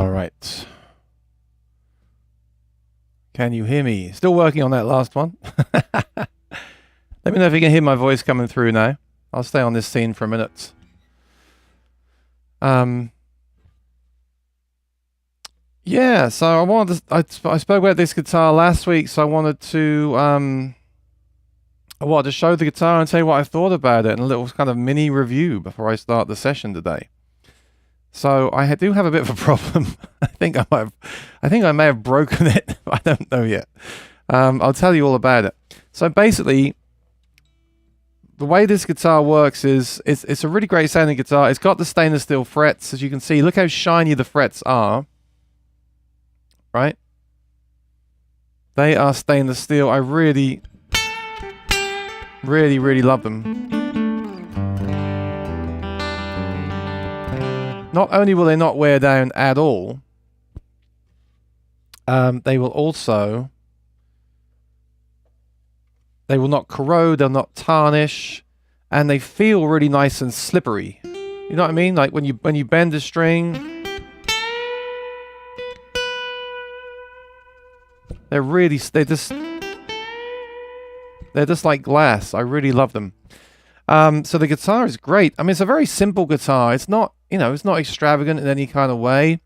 All right. Can you hear me? Still working on that last one. Let me know if you can hear my voice coming through now. I'll stay on this scene for a minute. Yeah, so I wanted to, I spoke about this guitar last week, so I wanted to show the guitar and tell you what I thought about it, and a little kind of mini review before I start the session today. So I do have a bit of a problem. I think I may have broken it. I don't know yet. I'll tell you all about it. So basically, the way this guitar works is it's a really great sounding guitar. It's got the stainless steel frets, as you can see. Look how shiny the frets are. Right? They are stainless steel. I really, really, really love them. Not only will they not wear down at all, they will not corrode, they'll not tarnish, and they feel really nice and slippery. You know what I mean? Like when you bend a string, they're just like glass. I really love them. So the guitar is great. I mean, it's a very simple guitar. It's not, it's not extravagant in any kind of way,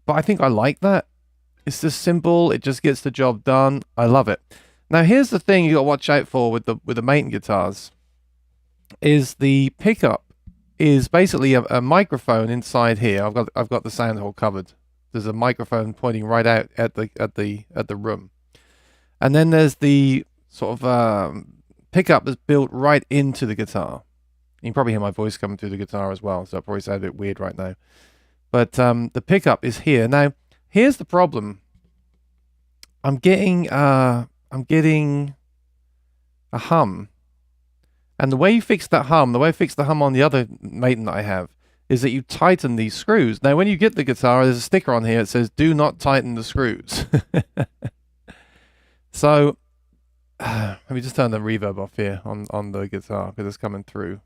but I think I like that. It's just simple. It just gets the job done. I love it. Now, here's the thing you got to watch out for with the Maiden guitars, is the pickup is basically a microphone inside here. I've got the sound hole covered. There's a microphone pointing right out at the room, and then there's the sort of pickup that's built right into the guitar. You can probably hear my voice coming through the guitar as well, so it probably sounds a bit weird right now. But the pickup is here. Now, here's the problem. I'm getting a hum. And the way you fix that hum, the way I fix the hum on the other Maiden that I have, is that you tighten these screws. Now, when you get the guitar, there's a sticker on here that says, "Do not tighten the screws." So, let me just turn the reverb off here on the guitar, because it's coming through.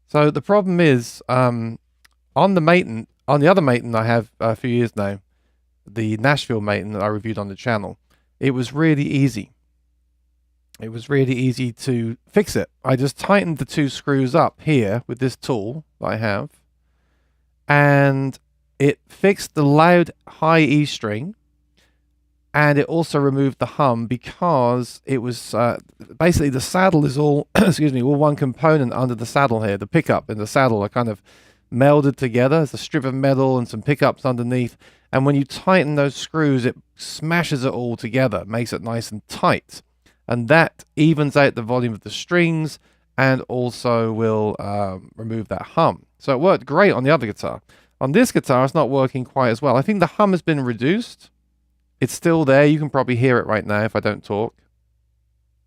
So the problem is, on the other Maiden I have a few years now, the Nashville Maiden that I reviewed on the channel, it was really easy. It was really easy to fix it. I just tightened the two screws up here with this tool that I have, and it fixed the loud high E string, and it also removed the hum, because it was basically the saddle is all excuse me, all one component under the saddle here. The pickup and the saddle are kind of melded together. There's a strip of metal and some pickups underneath, and when you tighten those screws, it smashes it all together, makes it nice and tight, and that evens out the volume of the strings and also will remove that hum. So it worked great on the other guitar. On this guitar, it's not working quite as well. I think the hum has been reduced. It's still there. You can probably hear it right now if I don't talk.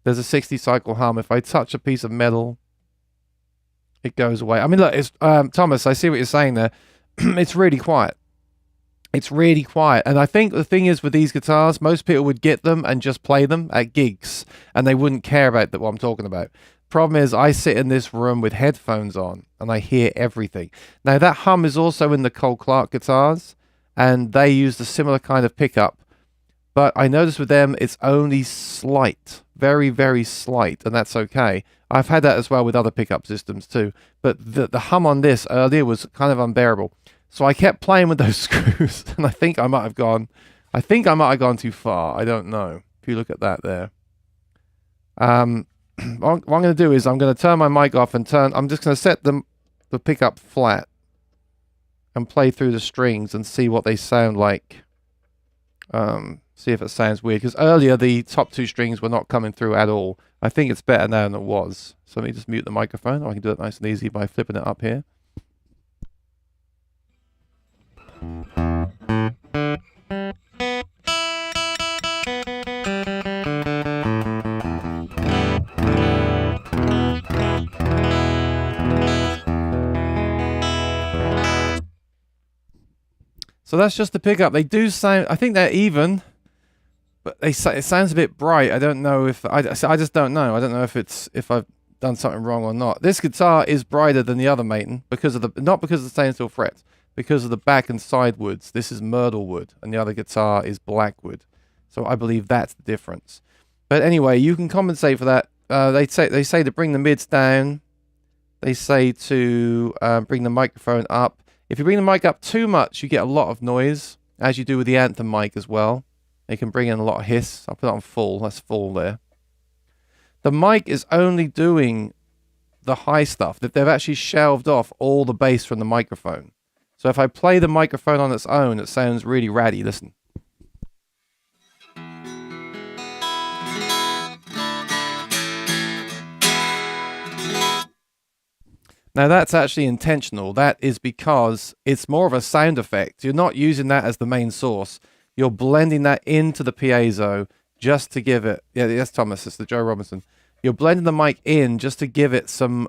There's a 60 cycle hum. If I touch a piece of metal, it goes away. I mean, look, it's Thomas, I see what you're saying there. It's really quiet. It's really quiet. And I think the thing is with these guitars, most people would get them and just play them at gigs, and they wouldn't care about what I'm talking about. Problem is, I sit in this room with headphones on, and I hear everything. Now, that hum is also in the Cole Clark guitars, and they use a similar kind of pickup. But I noticed with them, it's only slight, very, very slight, and that's okay. I've had that as well with other pickup systems too. But the hum on this earlier was kind of unbearable. So I kept playing with those screws, and I think I might have gone too far. I don't know. If you look at that there. What I'm going to do is I'm going to turn my mic off and I'm just going to set the pickup flat and play through the strings and see what they sound like. See if it sounds weird, because earlier the top two strings were not coming through at all. I think it's better now than it was. So let me just mute the microphone. I can do it nice and easy by flipping it up here. So that's just the pickup. They do sound, I think they're even, but it sounds a bit bright. I don't know if I just don't know. I don't know if I've done something wrong or not. This guitar is brighter than the other Maton because of the, not because of the stainless steel frets, because of the back and side woods. This is myrtle wood and the other guitar is black wood. So I believe that's the difference. But anyway, you can compensate for that. They say to bring the mids down. They say to bring the microphone up. If you bring the mic up too much, you get a lot of noise, as you do with the Anthem mic as well. It can bring in a lot of hiss. I'll put it on full. That's full there. The mic is only doing the high stuff. They've actually shelved off all the bass from the microphone. So if I play the microphone on its own, it sounds really ratty. Listen. Now that's actually intentional. That is because it's more of a sound effect. You're not using that as the main source. You're blending that into the piezo just to give it... Yeah, that's Thomas. It's the Joe Robinson. You're blending the mic in just to give it some...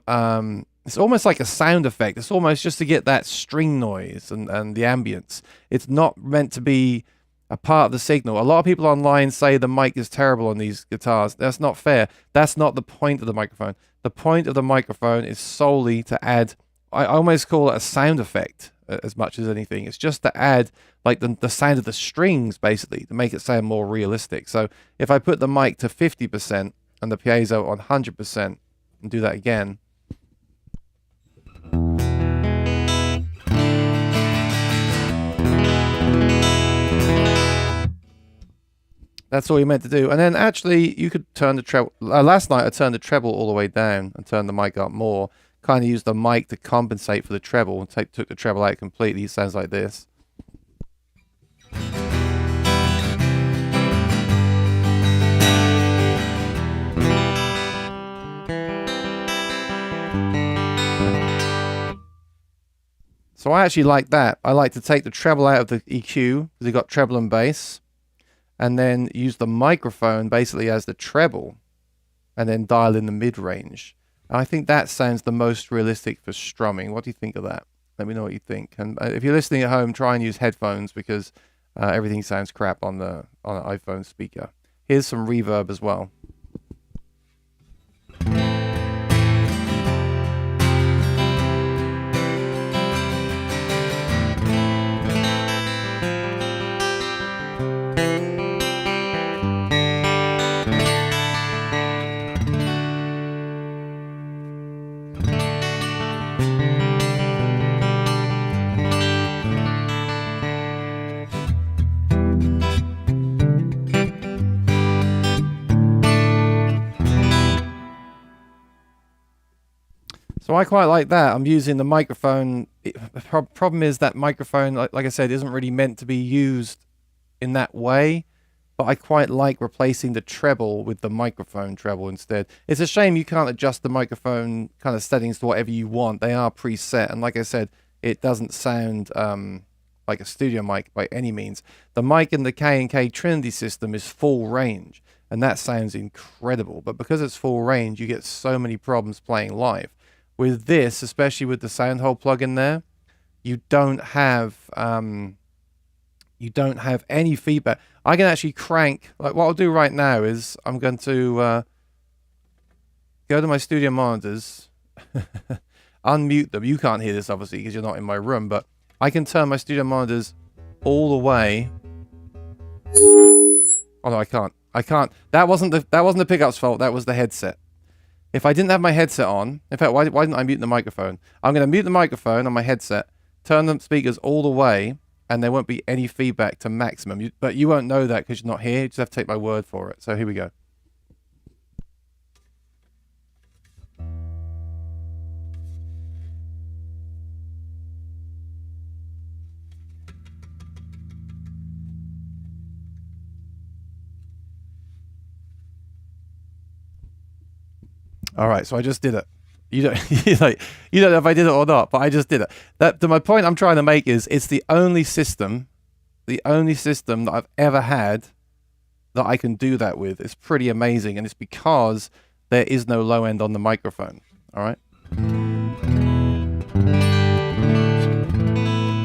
it's almost like a sound effect. It's almost just to get that string noise and the ambience. It's not meant to be a part of the signal. A lot of people online say the mic is terrible on these guitars. That's not fair. That's not the point of the microphone. The point of the microphone is solely to add... I almost call it a sound effect as much as anything. It's just to add like the sound of the strings, basically, to make it sound more realistic. So if I put the mic to 50% and the piezo on 100% and do that again. That's all you're meant to do. And then actually you could turn the treble. Last night I turned the treble all the way down and turned the mic up more. Kind of used the mic to compensate for the treble and took the treble out completely. It sounds like this. So I actually like that. I like to take the treble out of the EQ because you got treble and bass, and then use the microphone basically as the treble, and then dial in the mid-range. I think that sounds the most realistic for strumming. What do you think of that? Let me know what you think. And if you're listening at home, try and use headphones because everything sounds crap on an iPhone speaker. Here's some reverb as well. So I quite like that. I'm using the microphone. The problem is that microphone, like I said, isn't really meant to be used in that way. But I quite like replacing the treble with the microphone treble instead. It's a shame you can't adjust the microphone kind of settings to whatever you want. They are preset. And like I said, it doesn't sound like a studio mic by any means. The mic in the K&K Trinity system is full range. And that sounds incredible. But because it's full range, you get so many problems playing live. With this, especially with the Soundhole plugin there, you don't have any feedback. I can actually crank. Like what I'll do right now is I'm going to go to my studio monitors, unmute them. You can't hear this obviously because you're not in my room, but I can turn my studio monitors all the way. Oh no, I can't. I can't. That wasn't the pickup's fault. That was the headset. If I didn't have my headset on, in fact, why didn't I mute the microphone? I'm going to mute the microphone on my headset, turn the speakers all the way, and there won't be any feedback to maximum. But you won't know that because you're not here. You just have to take my word for it. So here we go. All right, so I just did it. You don't, you don't know if I did it or not, but I just did it. My point I'm trying to make is it's the only system that I've ever had that I can do that with. It's pretty amazing, and it's because there is no low end on the microphone. All right.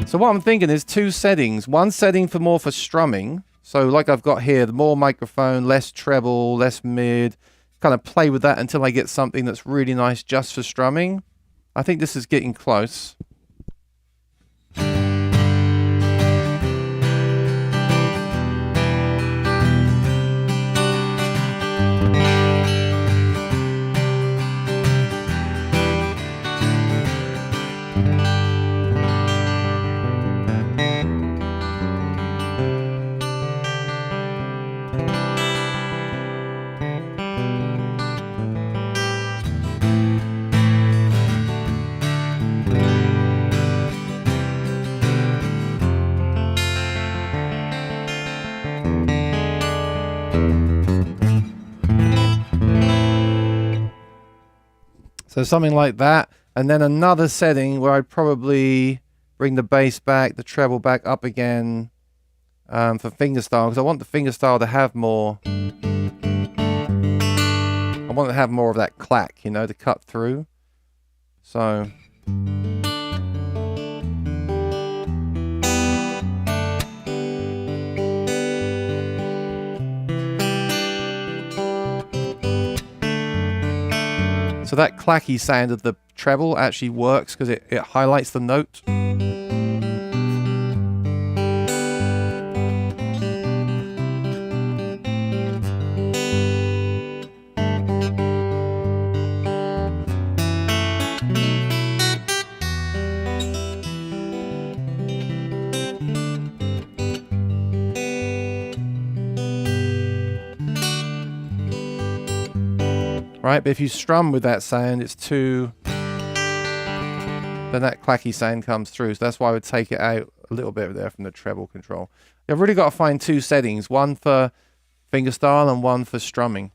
So what I'm thinking is two settings. One setting for more for strumming. So like I've got here, the more microphone, less treble, less mid, kind of play with that until I get something that's really nice just for strumming. I think this is getting close. So something like that, and then another setting where I'd probably bring the bass back, the treble back up again for fingerstyle, because I want the fingerstyle to have more. I want to have more of that clack, you know, to cut through. So. So that clacky sound of the treble actually works because it highlights the note. Right, but if you strum with that sound, it's too... then that clacky sound comes through. So that's why I would take it out a little bit there from the treble control. I've really got to find two settings, one for fingerstyle and one for strumming.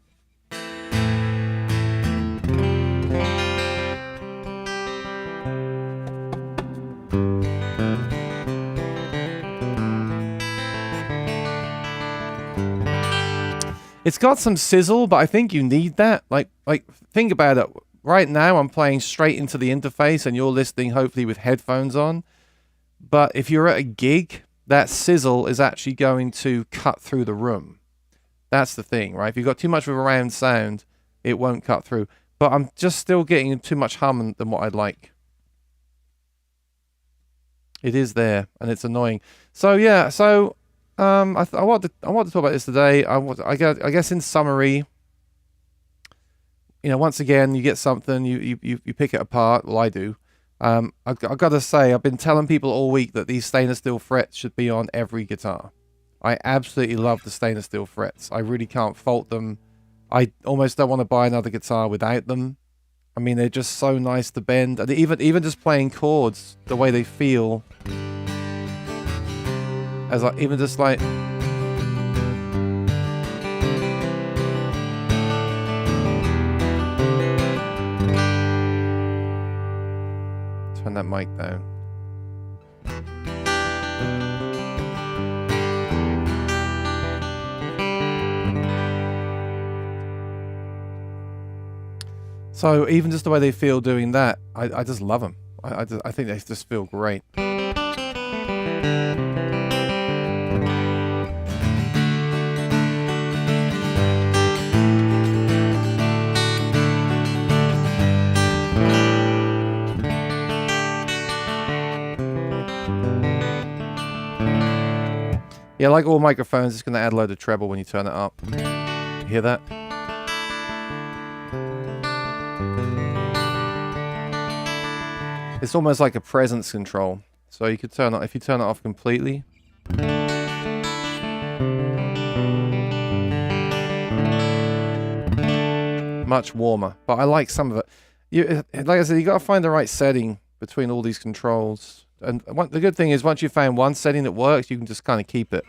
It's got some sizzle, but I think you need that. Like think about it. Right now, I'm playing straight into the interface, and you're listening hopefully with headphones on. But if you're at a gig, that sizzle is actually going to cut through the room. That's the thing, right? If you've got too much of a round sound, it won't cut through. But I'm just still getting too much hum than what I'd like. It is there, and it's annoying. So yeah, so. I want to talk about this today. I guess in summary, you know, once again, you get something, you pick it apart. Well, I do. I've got to say, I've been telling people all week that these stainless steel frets should be on every guitar. I absolutely love the stainless steel frets. I really can't fault them. I almost don't want to buy another guitar without them. I mean, they're just so nice to bend, and even just playing chords, the way they feel. As like, even just like... Turn that mic down. So even just the way they feel doing that, I just love them. I think they just feel great. Yeah, like all microphones, it's going to add a load of treble when you turn it up. You hear that? It's almost like a presence control. So you could turn it, if you turn it off completely. Much warmer, but I like some of it. Like I said, you got to find the right setting between all these controls. And the good thing is, once you found one setting that works, you can just kind of keep it.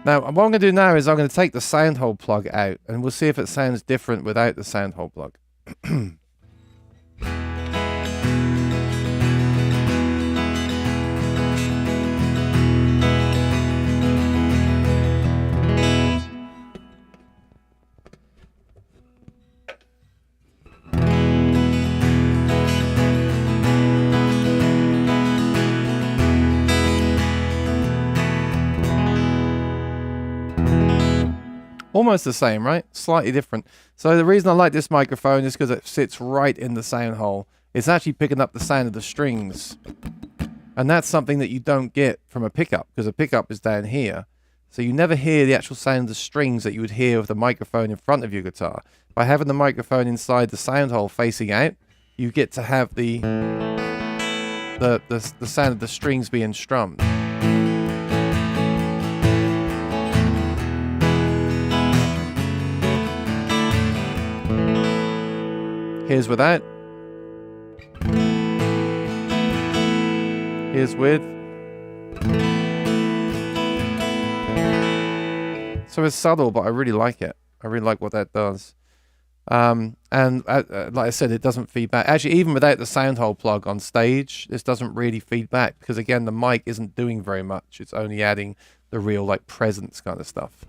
Now, what I'm going to do now is I'm going to take the sound hole plug out, and we'll see if it sounds different without the sound hole plug. Almost the same, right? Slightly different. So the reason I like this microphone is because it sits right in the sound hole. It's actually picking up the sound of the strings. And that's something that you don't get from a pickup, because a pickup is down here. So you never hear the actual sound of the strings that you would hear with the microphone in front of your guitar. By having the microphone inside the sound hole facing out, you get to have the sound of the strings being strummed. Here's without. Here's with. So it's subtle, but I really like it. I really like what that does. And like I said, it doesn't feed back. Actually, even without the sound hole plug on stage, this doesn't really feed back because, again, the mic isn't doing very much. It's only adding the real, like, presence kind of stuff.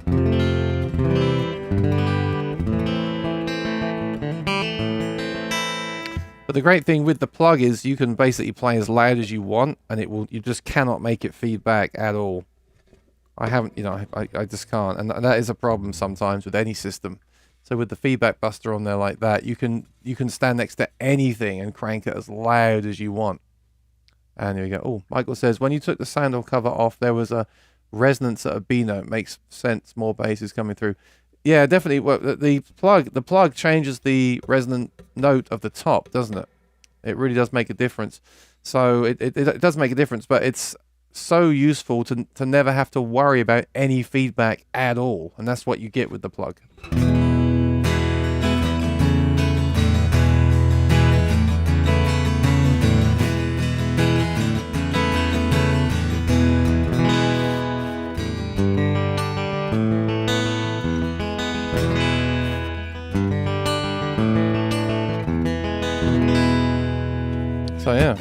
But the great thing with the plug is you can basically play as loud as you want, and you just cannot make it feedback at all. I haven't, I just can't, and that is a problem sometimes with any system. So with the feedback buster on there like that, you can stand next to anything and crank it as loud as you want. And here we go. Oh, Michael says, when you took the sound hole cover off, there was a resonance at a B note. Makes sense. More bass is coming through. Yeah, definitely. Well, the plug changes the resonant note of the top, doesn't it? It really does make a difference. So it does make a difference, but it's so useful to never have to worry about any feedback at all, and that's what you get with the plug. So yeah.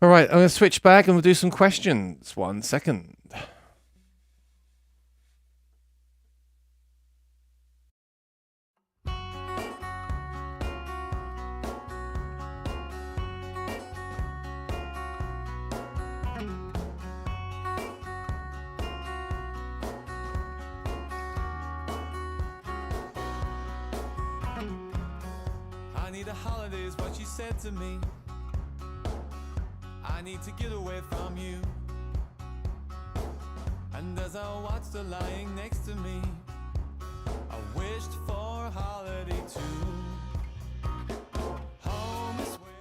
All right, I'm going to switch back and we'll do some questions. 1 second. I need a holiday is what she said to me. I need to get away from you. And as I watched her lying next to me, I wished for a holiday too. Home is where...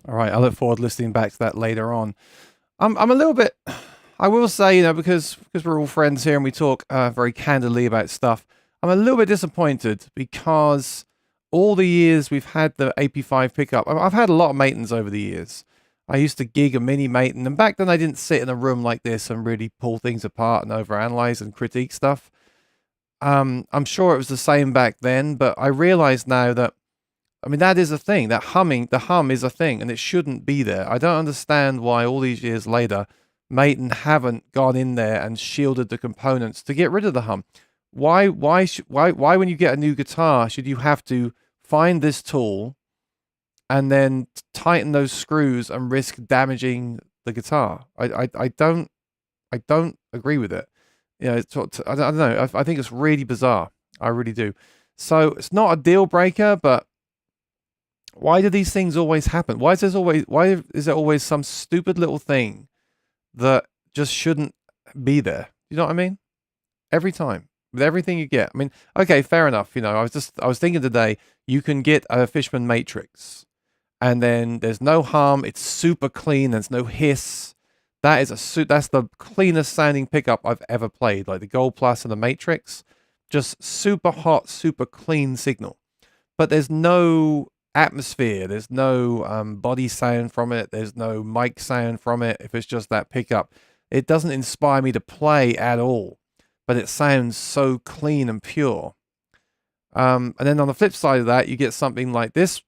All right, I look forward to listening back to that later on. I'm a little bit, I will say, because we're all friends here and we talk very candidly about stuff, I'm a little bit disappointed because all the years we've had the AP5 pickup, I've had a lot of Maitons over the years. I used to gig a mini Maiton, and back then I didn't sit in a room like this and really pull things apart and overanalyze and critique stuff. I'm sure it was the same back then, but I realize now that, that is a thing. The hum is a thing, and it shouldn't be there. I don't understand why all these years later, Maiton haven't gone in there and shielded the components to get rid of the hum. Why when you get a new guitar should you have to find this tool and then tighten those screws and risk damaging the guitar? I don't agree with it. I don't know. I think it's really bizarre. I really do. So it's not a deal breaker, but why do these things always happen? Why is there always some stupid little thing that just shouldn't be there? You know what I mean? Every time. With everything you get. Okay, fair enough. I was thinking today, you can get a Fishman Matrix and then there's no hum. It's super clean. There's no hiss. That is that's the cleanest sounding pickup I've ever played. Like the Gold Plus and the Matrix, just super hot, super clean signal. But there's no atmosphere. There's no body sound from it. There's no mic sound from it. If it's just that pickup, it doesn't inspire me to play at all. But it sounds so clean and pure. And then on the flip side of that, you get something like this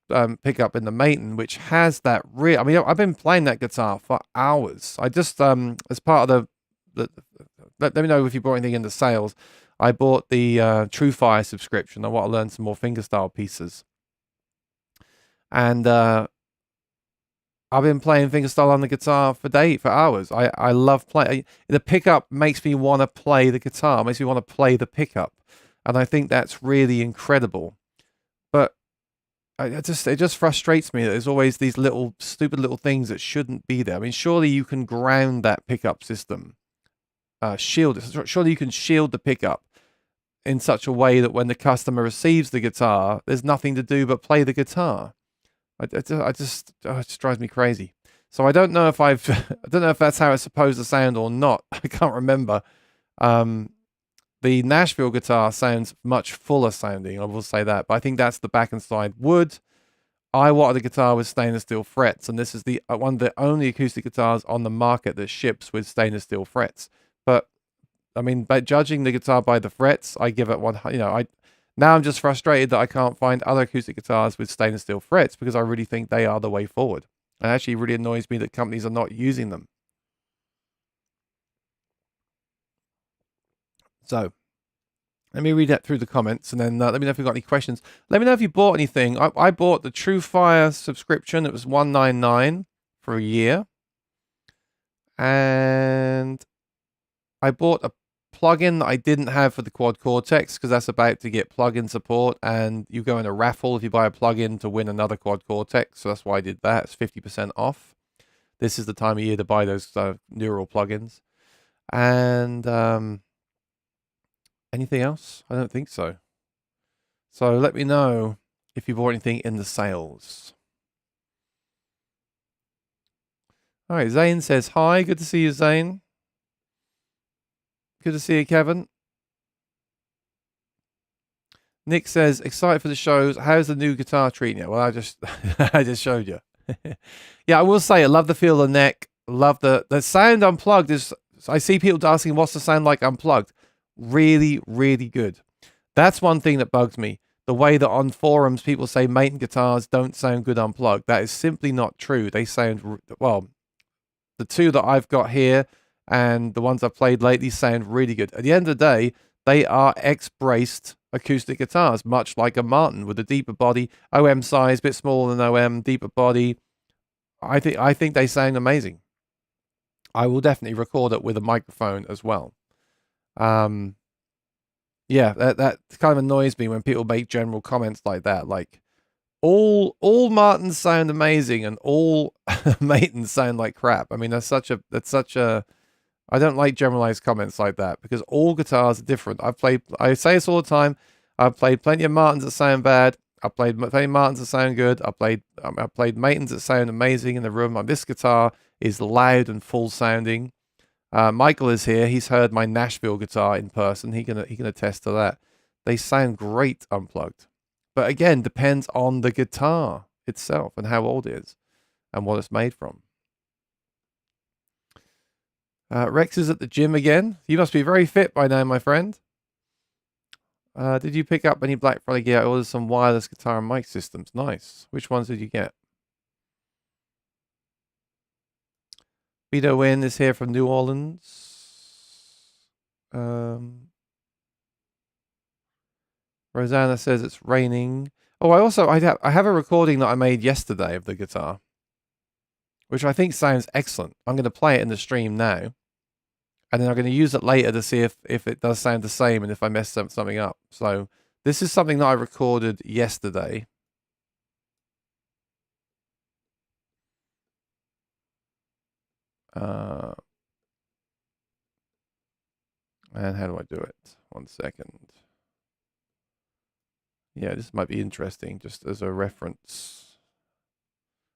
pickup in the Maiden, which has that real. I mean, I've been playing that guitar for hours. I just, as part of let me know if you brought anything into sales. I bought the True Fire subscription. I want to learn some more fingerstyle pieces. And I've been playing fingerstyle on the guitar for hours. I love playing. The pickup makes me want to play the guitar, makes me want to play the pickup. And I think that's really incredible. But it just frustrates me that there's always these stupid little things that shouldn't be there. I mean, surely you can ground that pickup system, shield it. Surely you can shield the pickup in such a way that when the customer receives the guitar, there's nothing to do but play the guitar. It just drives me crazy. So I don't know if I don't know if that's how it's supposed to sound or not. I can't remember. The Nashville guitar sounds much fuller sounding, I will say that. But I think that's the back and side wood. I wanted a guitar with stainless steel frets, and this is the one of the only acoustic guitars on the market that ships with stainless steel frets. But I mean, by judging the guitar by the frets, I give it one. Now I'm just frustrated that I can't find other acoustic guitars with stainless steel frets because I really think they are the way forward. And actually, it really annoys me that companies are not using them. So, let me read that through the comments, and then let me know if you've got any questions. Let me know if you bought anything. I bought the True Fire subscription. It was $199 for a year. And I bought a plugin that I didn't have for the Quad Cortex because that's about to get plugin support, and you go in a raffle if you buy a plugin to win another Quad Cortex. So that's why I did that. It's 50% off. This is the time of year to buy those neural plugins. And anything else? I don't think so. So let me know if you bought anything in the sales. All right, Zane says hi. Good to see you, Zane. Good to see you, Kevin. Nick says excited for the shows. How's the new guitar treating you? Well, I just I just showed you. Yeah, I will say I love the feel of the neck. Love the sound unplugged. I see people asking what's the sound like unplugged. Really, really good. That's one thing that bugs me. The way that on forums people say Maiden guitars don't sound good unplugged. That is simply not true. They sound, well, the two that I've got here and the ones I've played lately sound really good. At the end of the day, they are X-braced acoustic guitars, much like a Martin with a deeper body, OM size, bit smaller than OM, deeper body. I think they sound amazing. I will definitely record it with a microphone as well. Yeah, that kind of annoys me when people make general comments like that. Like all Martins sound amazing and all Maidens sound like crap. I mean, that's such a I don't like generalized comments like that because all guitars are different. I say this all the time. I've played plenty of Martins that sound bad. I've played plenty of Martins that sound good. I've played Maidens that sound amazing in the room. This guitar is loud and full sounding. Michael is here. He's heard my Nashville guitar in person. He can attest to that. They sound great unplugged. But again, depends on the guitar itself and how old it is and what it's made from. Rex is at the gym again. You must be very fit by now, my friend. Did you pick up any Black Friday gear? I ordered some wireless guitar and mic systems. Nice. Which ones did you get? Vito Win is here from New Orleans. Rosanna says it's raining. Oh, I have a recording that I made yesterday of the guitar, which I think sounds excellent. I'm going to play it in the stream now, and then I'm going to use it later to see if it does sound the same and if I mess something up. So this is something that I recorded yesterday. And how do I do it? 1 second. Yeah, this might be interesting just as a reference.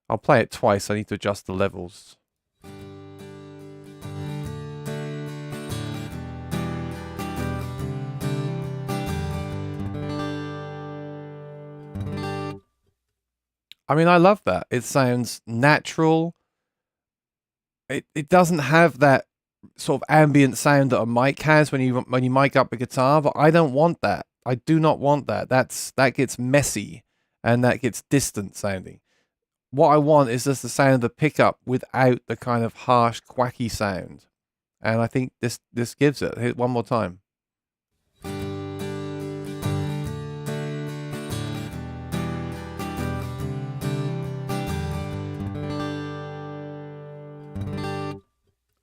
I'll play it twice. I need to adjust the levels. I mean, I love that. It sounds natural. It doesn't have that sort of ambient sound that a mic has when you mic up a guitar, but I don't want that. I do not want that. That gets messy and that gets distant sounding. What I want is just the sound of the pickup without the kind of harsh, quacky sound. And I think this gives it. Hit one more time.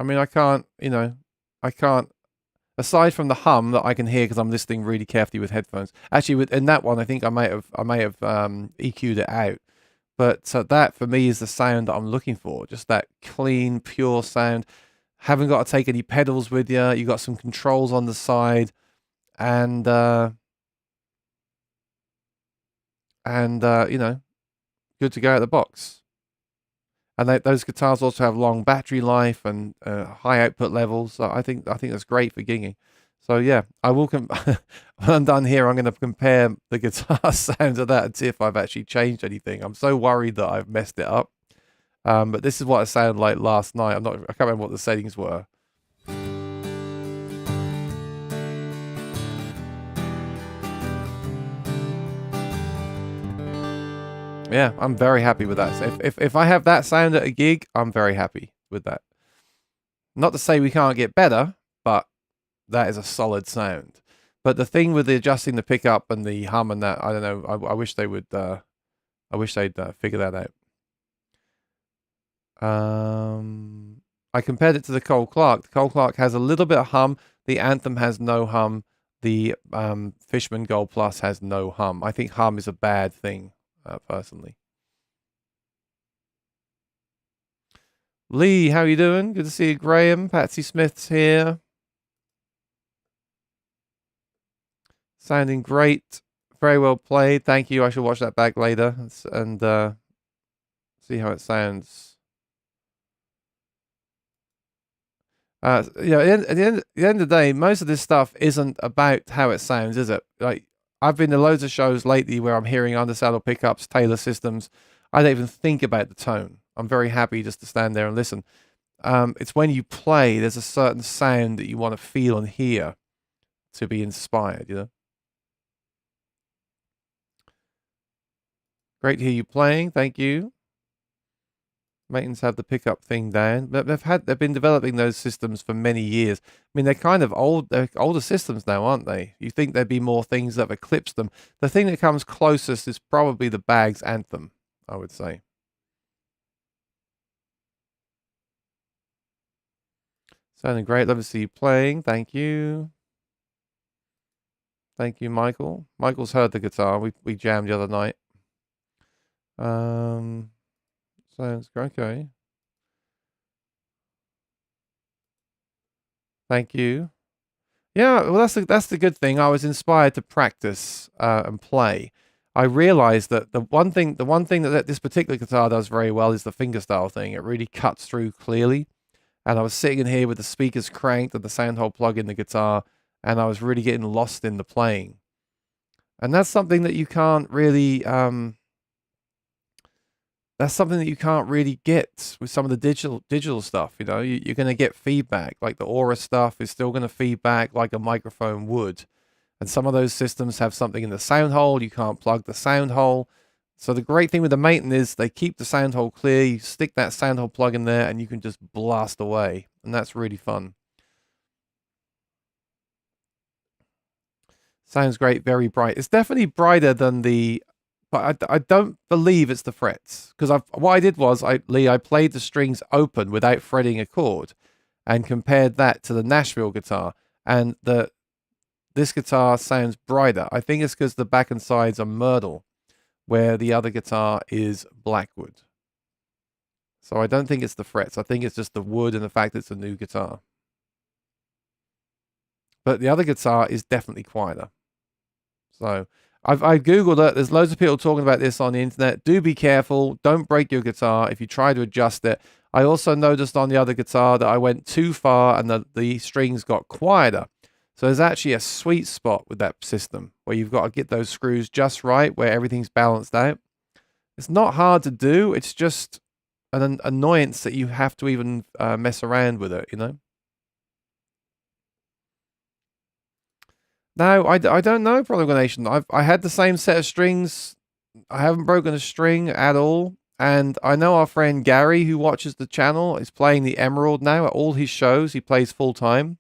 I mean, I can't, aside from the hum that I can hear because I'm listening really carefully with headphones. Actually, in that one, I think I may have EQ'd it out. But that for me is the sound that I'm looking for. Just that clean, pure sound. Haven't got to take any pedals with you. You got some controls on the side, and good to go out of the box. And those guitars also have long battery life and high output levels. So I think that's great for gigging. So yeah, I will. When I'm done here, I'm going to compare the guitar sounds of that and see if I've actually changed anything. I'm so worried that I've messed it up. But this is what it sounded like last night. I can't remember what the settings were. Yeah, I'm very happy with that. So if I have that sound at a gig, I'm very happy with that. Not to say we can't get better, but that is a solid sound. But the thing with the adjusting the pickup and the hum and that, I don't know. I wish they would. I wish they'd figure that out. I compared it to the Cole Clark. The Cole Clark has a little bit of hum. The Anthem has no hum. The Fishman Gold Plus has no hum. I think hum is a bad thing. Personally. Lee, how you doing? Good to see you. Graham, Patsy Smith's here. Sounding great. Very well played. Thank you. I shall watch that back later and see how it sounds. At the end of the day, most of this stuff isn't about how it sounds, is it? Like, I've been to loads of shows lately where I'm hearing undersaddle pickups, Taylor systems. I don't even think about the tone. I'm very happy just to stand there and listen. It's when you play, there's a certain sound that you want to feel and hear to be inspired, Great to hear you playing. Thank you. Maintenance have the pickup thing down. But they've been developing those systems for many years. I mean, they're kind of old. They're older systems now, aren't they? You think there'd be more things that have eclipsed them. The thing that comes closest is probably the Baggs Anthem, I would say. Sounding great. Love to see you playing. Thank you. Thank you, Michael. Michael's heard the guitar. We jammed the other night. Sounds okay. Thank you. Yeah, well, that's the good thing. I was inspired to practice and play. I realized that the one thing that this particular guitar does very well is the fingerstyle thing. It really cuts through clearly. And I was sitting in here with the speakers cranked and the sound hole plug in the guitar, and I was really getting lost in the playing. And that's something that you can't really get with some of the digital stuff. You're going to get feedback. Like the Aura stuff is still going to feedback like a microphone would. And some of those systems have something in the sound hole. You can't plug the sound hole. So the great thing with the Maton is they keep the sound hole clear. You stick that sound hole plug in there and you can just blast away. And that's really fun. Sounds great. Very bright. It's definitely brighter than the... But I don't believe it's the frets. Because what I did was, I played the strings open without fretting a chord. And compared that to the Nashville guitar. And this guitar sounds brighter. I think it's because the back and sides are myrtle, where the other guitar is blackwood. So I don't think it's the frets. I think it's just the wood and the fact that it's a new guitar. But the other guitar is definitely quieter. So I've Googled it. There's loads of people talking about this on the internet. Do be careful. Don't break your guitar if you try to adjust it. I also noticed on the other guitar that I went too far and the strings got quieter. So there's actually a sweet spot with that system where you've got to get those screws just right, where everything's balanced out. It's not hard to do. It's just an annoyance that you have to even mess around with it, you know? No, I don't know, Prodigal Nation. I had the same set of strings. I haven't broken a string at all. And I know our friend Gary, who watches the channel, is playing the Emerald now at all his shows. He plays full time.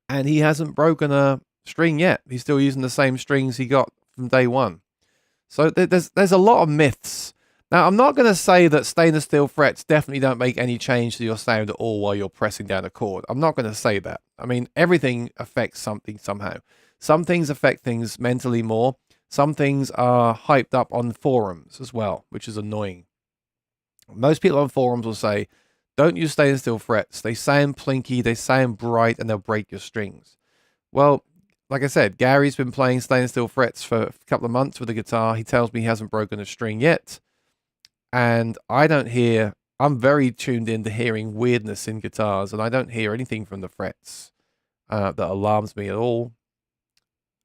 And he hasn't broken a string yet. He's still using the same strings he got from day one. So there's a lot of myths. Now, I'm not going to say that stainless steel frets definitely don't make any change to your sound at all while you're pressing down a chord. I'm not going to say that. I mean, everything affects something somehow. Some things affect things mentally more. Some things are hyped up on forums as well, which is annoying. Most people on forums will say, don't use stainless steel frets. They sound plinky, they sound bright, and they'll break your strings. Well, like I said, Gary's been playing stainless steel frets for a couple of months with the guitar. He tells me he hasn't broken a string yet. And I don't hear, I'm very tuned into hearing weirdness in guitars, and I don't hear anything from the frets that alarms me at all.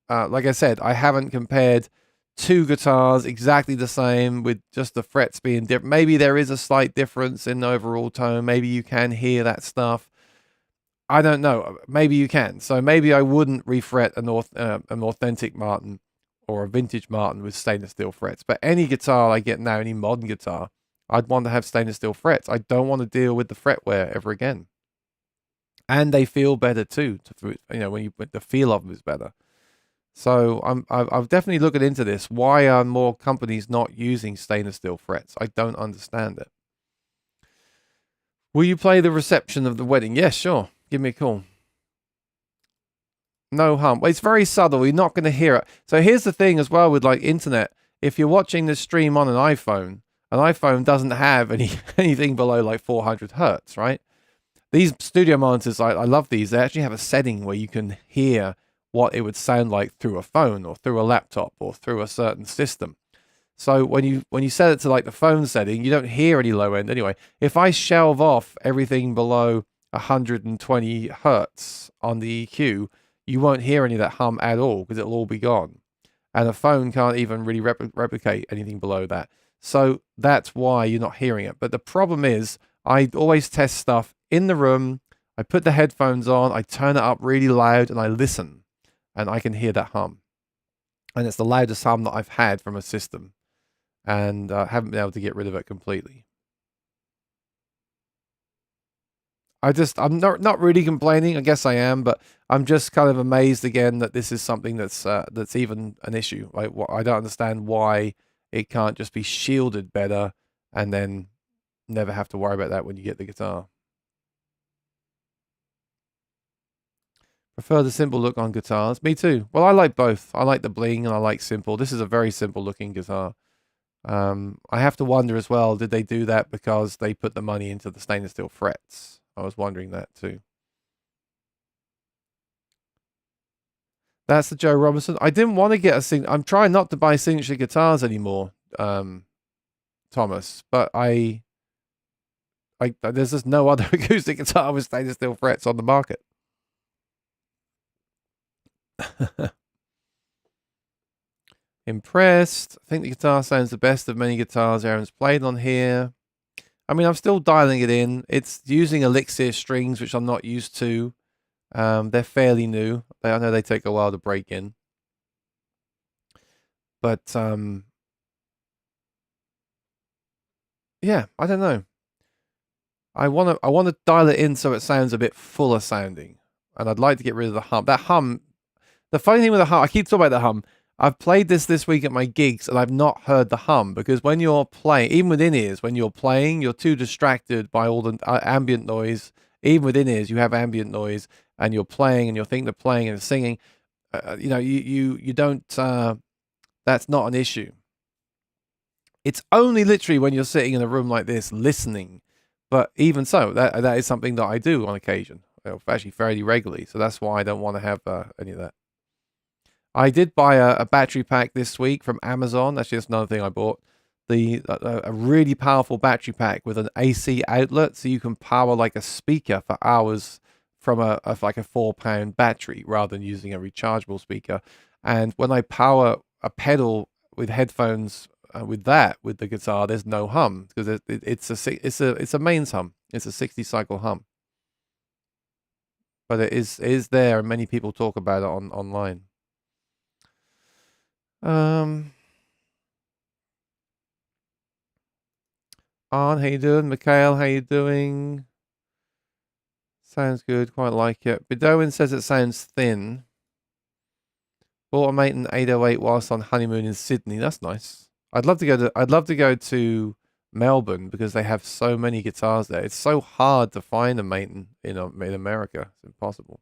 Like I said, I haven't compared two guitars exactly the same with just the frets being different. Maybe there is a slight difference in the overall tone. Maybe you can hear that stuff. I don't know. Maybe you can. So maybe I wouldn't refret an authentic Martin or a vintage Martin with stainless steel frets. But any guitar I get now, any modern guitar, I'd want to have stainless steel frets. I don't want to deal with the fret wear ever again. And they feel better too. When the feel of them is better. So I've definitely looked into this. Why are more companies not using stainless steel frets? I don't understand it. Will you play the reception of the wedding? Yes, sure. Give me a call. No hum. Well, it's very subtle. You're not going to hear it. So here's the thing as well with like internet. If you're watching this stream on an iPhone doesn't have anything below like 400 hertz, right? These studio monitors, I love these. They actually have a setting where you can hear what it would sound like through a phone or through a laptop or through a certain system. So when you set it to like the phone setting, you don't hear any low end anyway. If I shelve off everything below 120 hertz on the EQ, you won't hear any of that hum at all because it'll all be gone. And a phone can't even really replicate anything below that. So that's why you're not hearing it. But the problem is I always test stuff in the room. I put the headphones on, I turn it up really loud and I listen and I can hear that hum. And it's the loudest hum that I've had from a system. And I haven't been able to get rid of it completely. I'm not really complaining. I guess I am, but I'm just kind of amazed again that this is something that's even an issue. Like, I don't understand why it can't just be shielded better and then never have to worry about that when you get the guitar. Prefer the simple look on guitars. Me too. Well, I like both. I like the bling and I like simple. This is a very simple looking guitar. I have to wonder as well, did they do that because they put the money into the stainless steel frets? I was wondering that too. That's the Joe Robinson. I didn't want to get I'm trying not to buy signature guitars anymore, Thomas, but there's just no other acoustic guitar with stainless steel frets on the market. Impressed. I think the guitar sounds the best of many guitars Aaron's played on here. I mean, I'm still dialing it in. It's using Elixir strings, which I'm not used to. They're fairly new. I know they take a while to break in. But, yeah, I don't know. I want to dial it in so it sounds a bit fuller sounding. And I'd like to get rid of the hum. That hum, the funny thing with the hum, I keep talking about the hum. I've played this week at my gigs and I've not heard the hum because when you're playing, even with in-ears, when you're playing, you're too distracted by all the ambient noise. Even with in-ears, you have ambient noise and you're playing and you're thinking of playing and singing. You don't, that's not an issue. It's only literally when you're sitting in a room like this listening. But even so, that is something that I do on occasion, actually fairly regularly. So that's why I don't want to have any of that. I did buy a battery pack this week from Amazon. That's just another thing I bought. A really powerful battery pack with an AC outlet, so you can power like a speaker for hours from like a 4-pound battery rather than using a rechargeable speaker. And when I power a pedal with headphones with the guitar, there's no hum because it's a mains hum. It's a 60 cycle hum, but it is there, and many people talk about it online. Arn, how you doing? Mikhail, how you doing? Sounds good. Quite like it. Bedouin says it sounds thin. Bought a mate in 808 whilst on honeymoon in Sydney. That's nice. I'd love to go to Melbourne because they have so many guitars there. It's so hard to find a mate in America. It's impossible.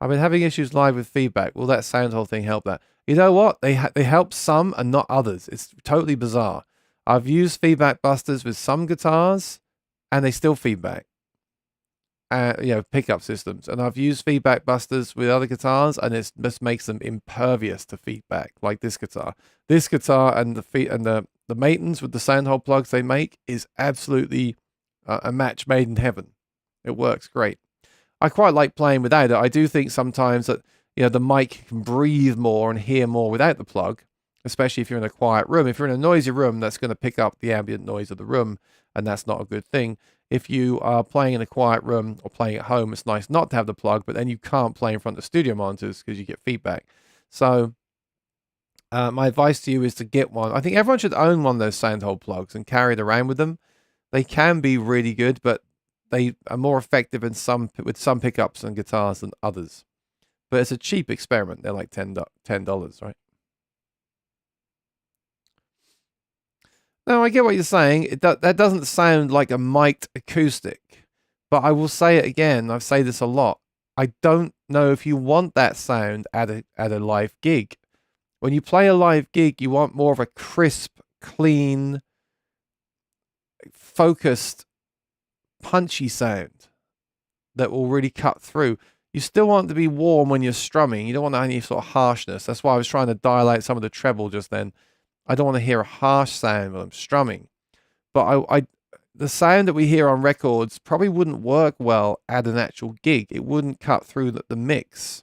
I've been having issues live with feedback. Will that sound hole thing help that? You know what? They help some and not others. It's totally bizarre. I've used feedback busters with some guitars, and they still feedback. Pickup systems, and I've used feedback busters with other guitars, and it just makes them impervious to feedback. Like this guitar and the Matins with the sound hole plugs they make is absolutely a match made in heaven. It works great. I quite like playing without it. I do think sometimes that the mic can breathe more and hear more without the plug, especially if you're in a quiet room. If you're in a noisy room, that's going to pick up the ambient noise of the room, and that's not a good thing. If you are playing in a quiet room or playing at home, it's nice not to have the plug, but then you can't play in front of studio monitors because you get feedback. So my advice to you is to get one. I think everyone should own one of those sound hole plugs and carry it around with them. They can be really good, but they are more effective with some pickups and guitars than others. But it's a cheap experiment. They're like $10, right? No, I get what you're saying. That doesn't sound like a mic'd acoustic. But I will say it again. I say this a lot. I don't know if you want that sound at a live gig. When you play a live gig, you want more of a crisp, clean, focused, punchy sound that will really cut through. You still want it to be warm when you're strumming. You don't want any sort of harshness. That's why I was trying to dial out some of the treble just then. I don't want to hear a harsh sound when I'm strumming. But the sound that we hear on records probably wouldn't work well at an actual gig. It wouldn't cut through the mix.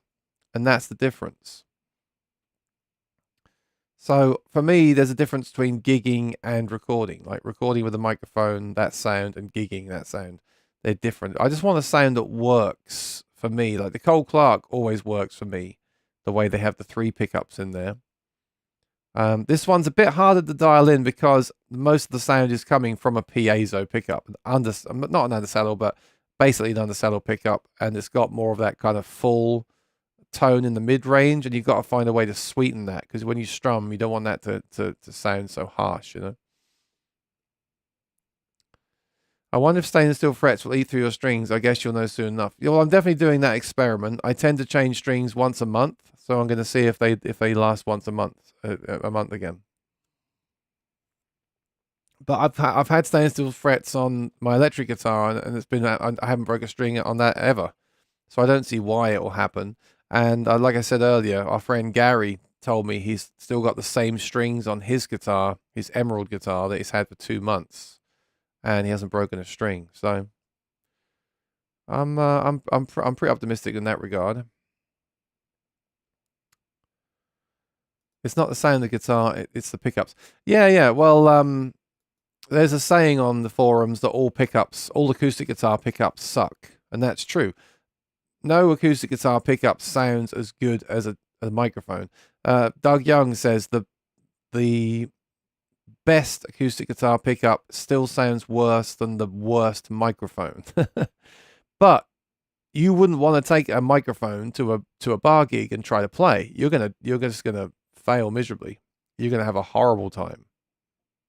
And that's the difference. So for me, there's a difference between gigging and recording. Like recording with a microphone, that sound, and gigging, that sound. They're different. I just want a sound that works for me. Like the Cole Clark always works for me. The way they have the 3 pickups in there. This one's a bit harder to dial in because most of the sound is coming from a piezo pickup. Not an undersaddle, but basically an undersaddle pickup. And it's got more of that kind of full tone in the mid-range. And you've got to find a way to sweeten that. Because when you strum, you don't want that to sound so harsh, I wonder if stainless steel frets will eat through your strings. I guess you'll know soon enough. Well, I'm definitely doing that experiment. I tend to change strings once a month. So I'm going to see if they last once a month again. But I've had stainless steel frets on my electric guitar, and it's been I haven't broke a string on that ever, so I don't see why it will happen. And like I said earlier, our friend Gary told me he's still got the same strings on his guitar, his Emerald guitar that he's had for 2 months, and he hasn't broken a string. So I'm pretty optimistic in that regard. It's not the sound of the guitar, it's the pickups. Yeah. Well, there's a saying on the forums that all acoustic guitar pickups suck. And that's true. No acoustic guitar pickup sounds as good as a microphone. Doug Young says the best acoustic guitar pickup still sounds worse than the worst microphone. But you wouldn't want to take a microphone to a bar gig and try to play. You're just gonna fail miserably. You're going to have a horrible time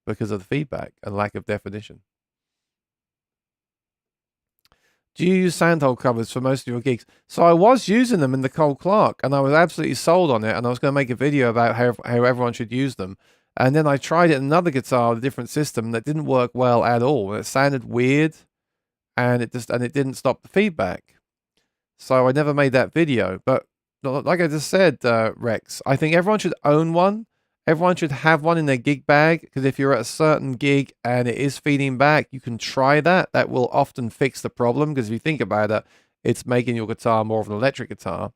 because of the feedback and lack of definition. Do you use soundhole covers for most of your gigs? So I was using them in the Cole Clark, and I was absolutely sold on it, and I was going to make a video about how everyone should use them. And then I tried it in another guitar with a different system that didn't work well at all. It sounded weird, and it didn't stop the feedback. So I never made that video. But like I just said, Rex, I think everyone should own one. Everyone should have one in their gig bag, because if you're at a certain gig and it is feeding back, you can try that. That will often fix the problem, because if you think about it, it's making your guitar more of an electric guitar.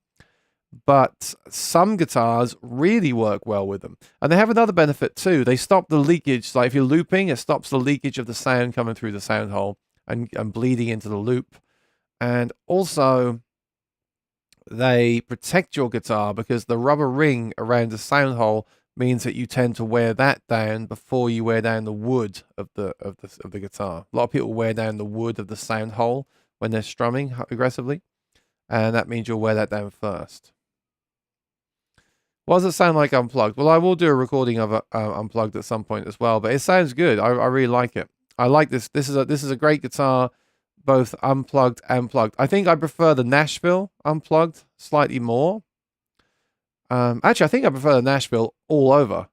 but some guitars really work well with them. And they have another benefit too. They stop the leakage. Like if you're looping, it stops the leakage of the sound coming through the sound hole and bleeding into the loop. And also, they protect your guitar because the rubber ring around the sound hole means that you tend to wear that down before you wear down the wood of the guitar. A lot of people wear down the wood of the sound hole when they're strumming aggressively, and that means you'll wear that down first. What does it sound like unplugged? Well, I will do a recording of it unplugged at some point as well, but it sounds good. I really like it. I like this. This is a great guitar, both unplugged and plugged. I think I prefer the Nashville unplugged slightly more. Actually, I think I prefer the Nashville all over.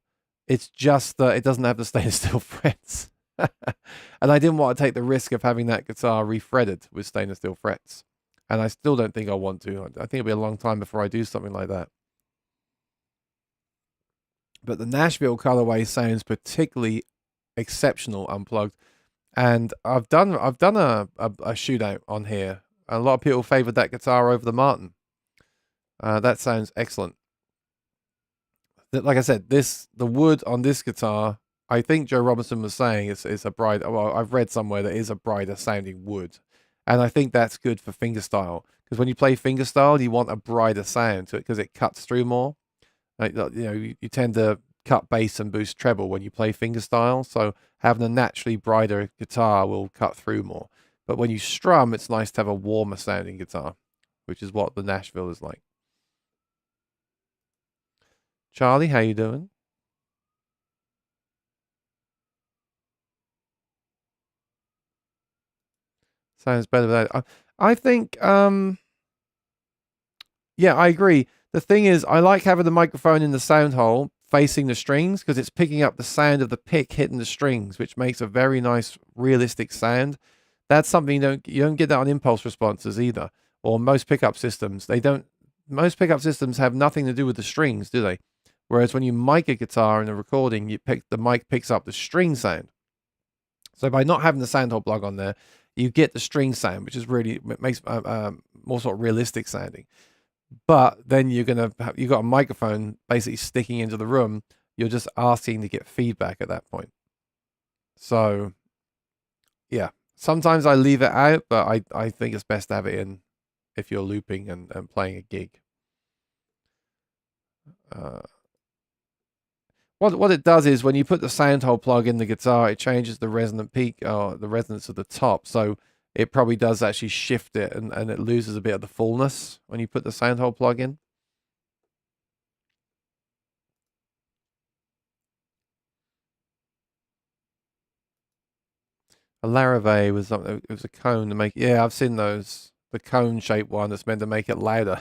It's just that it doesn't have the stainless steel frets. And I didn't want to take the risk of having that guitar refretted with stainless steel frets. And I still don't think I want to. I think it'll be a long time before I do something like that. But the Nashville colorway sounds particularly exceptional unplugged. And I've done a shootout on here. A lot of people favored that guitar over the Martin. That sounds excellent. Like I said, the wood on this guitar, I think Joe Robinson was saying is a bright. Well, I've read somewhere that is a brighter sounding wood, and I think that's good for fingerstyle because when you play fingerstyle, you want a brighter sound to it because it cuts through more. Like, you tend to cut bass and boost treble when you play fingerstyle, so having a naturally brighter guitar will cut through more. But when you strum, it's nice to have a warmer sounding guitar, which is what the Nashville is like. Charlie, how you doing? Sounds better than that. I think, yeah, I agree. The thing is, I like having the microphone in the sound hole facing the strings because it's picking up the sound of the pick hitting the strings, which makes a very nice, realistic sound. That's something you don't get that on impulse responses either, or most pickup systems. They don't. Most pickup systems have nothing to do with the strings, do they? Whereas when you mic a guitar in a recording, the mic picks up the string sound. So by not having the sound hole plug on there, you get the string sound, which is really makes more sort of realistic sounding. But then you've got a microphone basically sticking into the room. You're just asking to get feedback at that point. So, yeah, sometimes I leave it out, but I think it's best to have it in if you're looping and playing a gig. What it does is when you put the sound hole plug in the guitar, it changes the resonant peak or the resonance of the top. So it probably does actually shift it and it loses a bit of the fullness when you put the sound hole plug in. A Larrivee was something. It was a cone to make. Yeah, I've seen those. The cone shaped one that's meant to make it louder.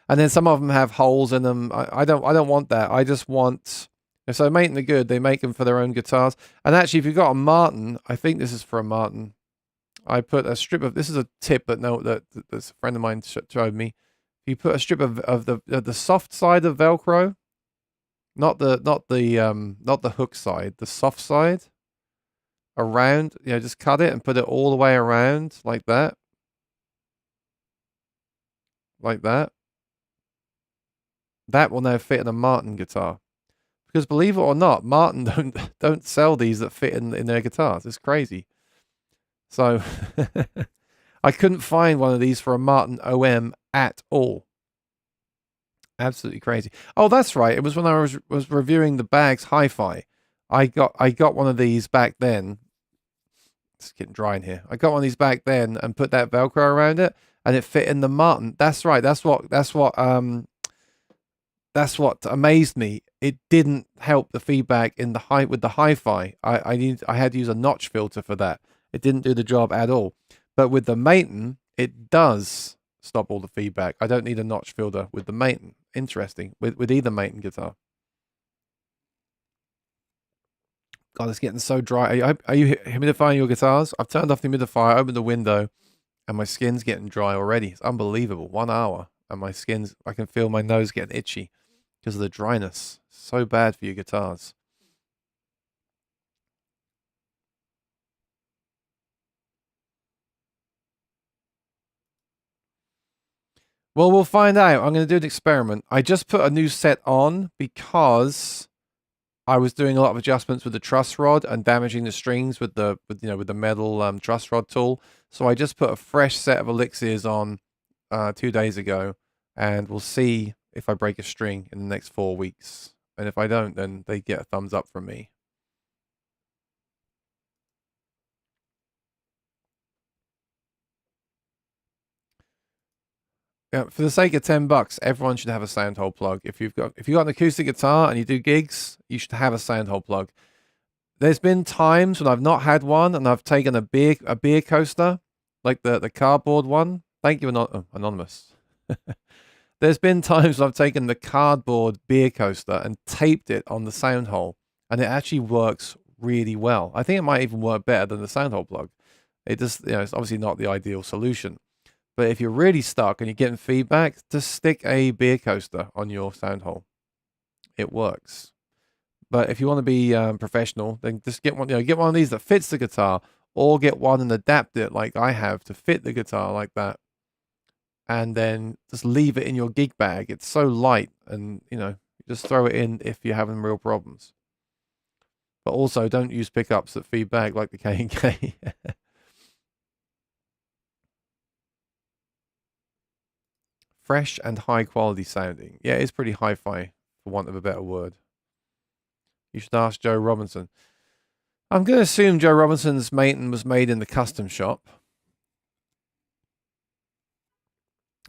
And then some of them have holes in them. I don't want that. I just want. So Maton are good. They make them for their own guitars. And actually, if you've got a Martin, I think this is for a Martin. I put a strip of. This is a tip that that's a friend of mine showed me. You put a strip of the soft side of Velcro, not the hook side, the soft side around. Just cut it and put it all the way around like that, like that. That will now fit in a Martin guitar. Because believe it or not, Martin don't sell these that fit in their guitars. It's crazy. So I couldn't find one of these for a Martin OM at all. Absolutely crazy. Oh, that's right. It was when I was reviewing the Bags Hi-Fi. I got one of these back then. It's getting dry in here. I got one of these back then and put that Velcro around it, and it fit in the Martin. That's right. That's what amazed me. It didn't help the feedback in the with the hi-fi. I had to use a notch filter for that. It didn't do the job at all. But with the Maton, it does stop all the feedback. I don't need a notch filter with the Maton. Interesting. With either Maton guitar. God, it's getting so dry. Are you humidifying your guitars? I've turned off the humidifier, opened the window, and my skin's getting dry already. It's unbelievable. 1 hour, and I can feel my nose getting itchy because of the dryness. So bad for your guitars. Well, we'll find out. I'm going to do an experiment. I just put a new set on because I was doing a lot of adjustments with the truss rod and damaging the strings with the metal truss rod tool. So I just put a fresh set of elixirs on 2 days ago, and we'll see if I break a string in the next 4 weeks. And if I don't, then they get a thumbs up from me. Yeah, for the sake of $10, everyone should have a sound hole plug. If you've got an acoustic guitar and you do gigs, you should have a sound hole plug. There's been times when I've not had one and I've taken a beer coaster, like the cardboard one. Thank you, Anonymous. There's been times when I've taken the cardboard beer coaster and taped it on the sound hole, and it actually works really well. I think it might even work better than the sound hole plug. It just, it's obviously not the ideal solution. But if you're really stuck and you're getting feedback, just stick a beer coaster on your sound hole. It works. But if you want to be professional, then just get one. Get one of these that fits the guitar, or get one and adapt it like I have to fit the guitar like that. And then just leave it in your gig bag. It's so light, and just throw it in if you're having real problems. But also, don't use pickups that feed back like the K&K. Fresh and high quality sounding. Yeah, it's pretty hi-fi, for want of a better word. You should ask Joe Robinson. I'm going to assume Joe Robinson's Maton was made in the custom shop.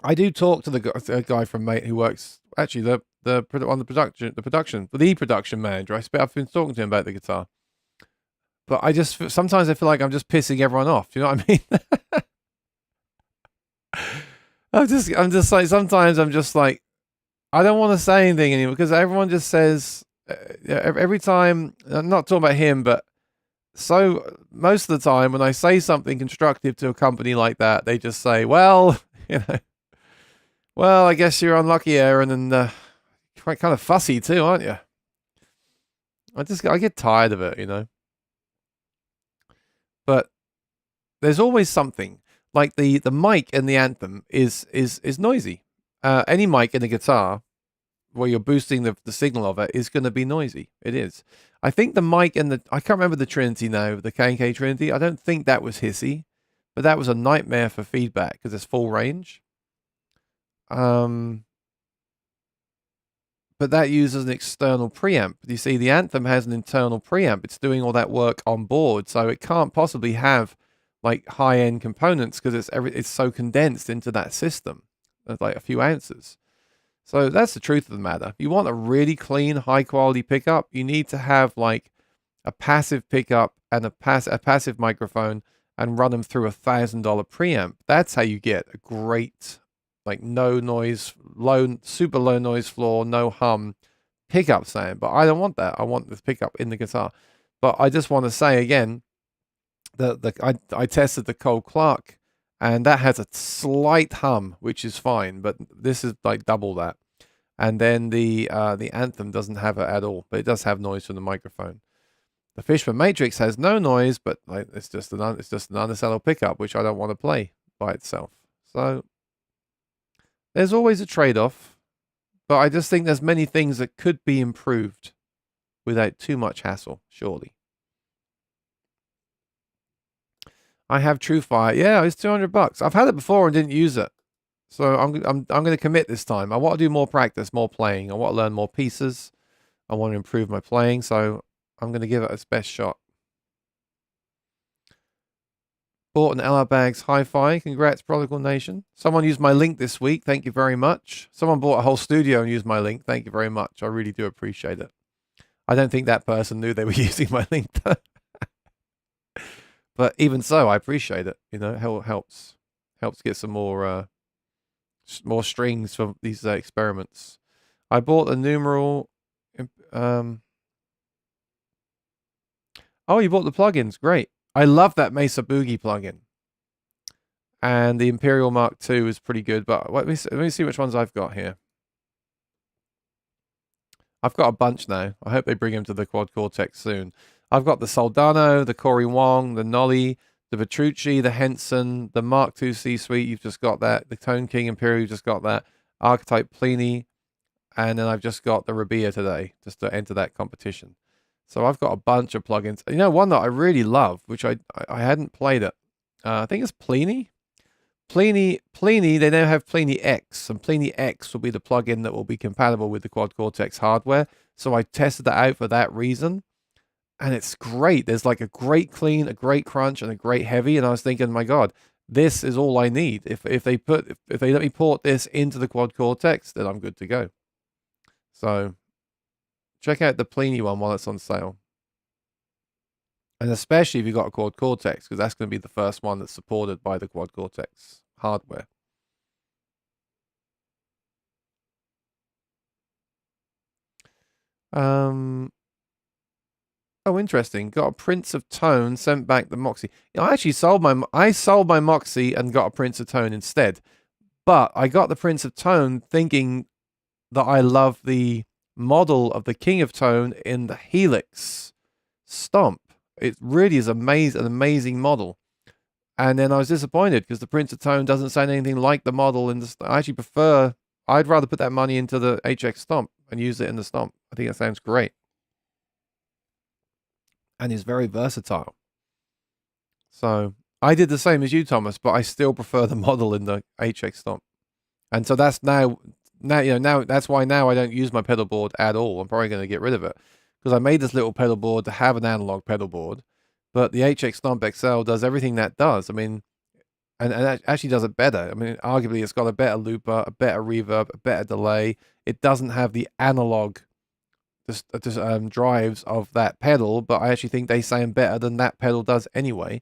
I do talk to the guy from Mate who works actually the production manager. I've been talking to him about the guitar, but sometimes I feel like I'm just pissing everyone off. Do you know what I mean? I'm just like, sometimes I'm just like, I don't want to say anything anymore because everyone just says every time. I'm not talking about him, but so most of the time when I say something constructive to a company like that, they just say, well, well, I guess you're unlucky, Aaron, and quite kind of fussy too, aren't you? I get tired of it, But there's always something. Like the mic in the Anthem is noisy. Any mic in a guitar where you're boosting the signal of it is going to be noisy. It is. I think the mic in I can't remember the Trinity now, the K&K Trinity. I don't think that was hissy, but that was a nightmare for feedback because it's full range. But that uses an external preamp. You see, the Anthem has an internal preamp. It's doing all that work on board, so it can't possibly have like high-end components because it's so condensed into that system. It's like a few ounces. So that's the truth of the matter. If you want a really clean, high-quality pickup, you need to have like a passive pickup and a passive microphone and run them through $1,000 preamp. That's how you get a great, like no noise, super low noise floor, no hum pickup sound. But I don't want that. I want this pickup in the guitar. But I just want to say again, I tested the Cole Clark, and that has a slight hum, which is fine, but this is like double that. And then the Anthem doesn't have it at all, but it does have noise from the microphone. The Fishman Matrix has no noise, but like it's just an underselling pickup, which I don't want to play by itself. So there's always a trade-off, but I just think there's many things that could be improved without too much hassle, surely. I have TrueFire. Yeah, it's $200. I've had it before and didn't use it. So I'm going to commit this time. I want to do more practice, more playing. I want to learn more pieces. I want to improve my playing, so I'm going to give it its best shot. Bought an LR Bags Hi-Fi. Congrats, Prodigal Nation. Someone used my link this week. Thank you very much. Someone bought a whole studio and used my link. Thank you very much. I really do appreciate it. I don't think that person knew they were using my link. But even so, I appreciate it. It helps get some more strings for these experiments. I bought a numeral. Oh, you bought the plugins. Great. I love that Mesa Boogie plugin. And the Imperial Mark II is pretty good. But let me see which ones I've got here. I've got a bunch now. I hope they bring them to the Quad Cortex soon. I've got the Soldano, the Cory Wong, the Nolly, The Petrucci, the Henson, the Mark II C-Suite, you've just got that. The Tone King Imperial, you've just got that. Archetype Pliny, and then I've just got the Rabia today, just to enter that competition. So I've got a bunch of plugins. You know, one that I really love, which I hadn't played it. I think it's Pliny. Pliny, they now have Pliny X, and Pliny X will be the plugin that will be compatible with the Quad Cortex hardware. So I tested that out for that reason, and it's great. There's like a great clean, a great crunch, and a great heavy. And I was thinking, my God, this is all I need. If they let me port this into the Quad Cortex, then I'm good to go. So check out the Pliny one while it's on sale. And especially if you've got a Quad Cortex, because that's going to be the first one that's supported by the Quad Cortex hardware. Oh, interesting. Got a Prince of Tone, sent back the Moxie. You know, I actually sold my Moxie and got a Prince of Tone instead. But I got the Prince of Tone thinking that I love the model of the King of Tone in the Helix Stomp. It really is an amazing model. And then I was disappointed because the Prince of Tone doesn't sound anything like the model in the... I actually I'd rather put that money into the HX Stomp and use it in the Stomp. I think that sounds great. And is very versatile. So I did the same as you, Thomas, but I still prefer the model in the HX Stomp. And so that's now that's why now I don't use my pedal board at all. I'm probably going to get rid of it because I made this little pedal board to have an analog pedal board, but the HX Stomp XL does everything that does. I mean, and it actually does it better. I mean, arguably it's got a better looper, a better reverb, a better delay. It doesn't have the analog drives of that pedal, but I actually think they sound better than that pedal does anyway.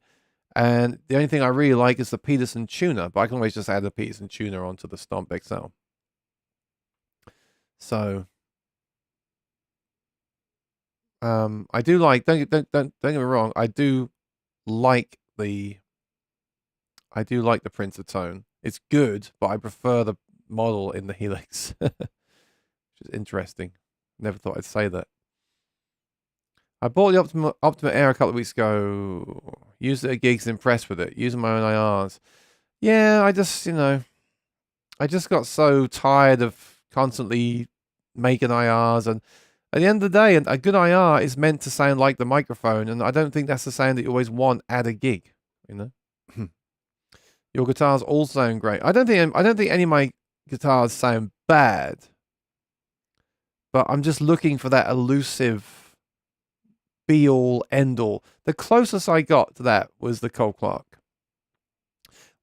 And the only thing I really like is the Peterson tuner, but I can always just add the Peterson tuner onto the Stomp XL. So I do like, don't get me wrong, I do like the Prince of Tone. It's good, but I prefer the model in the Helix. Which is interesting. Never thought I'd say that. I bought the Optima Air a couple of weeks ago. Used it at gigs, impressed with it. Using my own IRs. Yeah, I just got so tired of constantly making IRs, and at the end of the day, a good IR is meant to sound like the microphone, and I don't think that's the sound that you always want at a gig. You know, your guitars all sound great. I don't think any of my guitars sound bad, but I'm just looking for that elusive be all end all. The closest I got to that was the Cole Clark.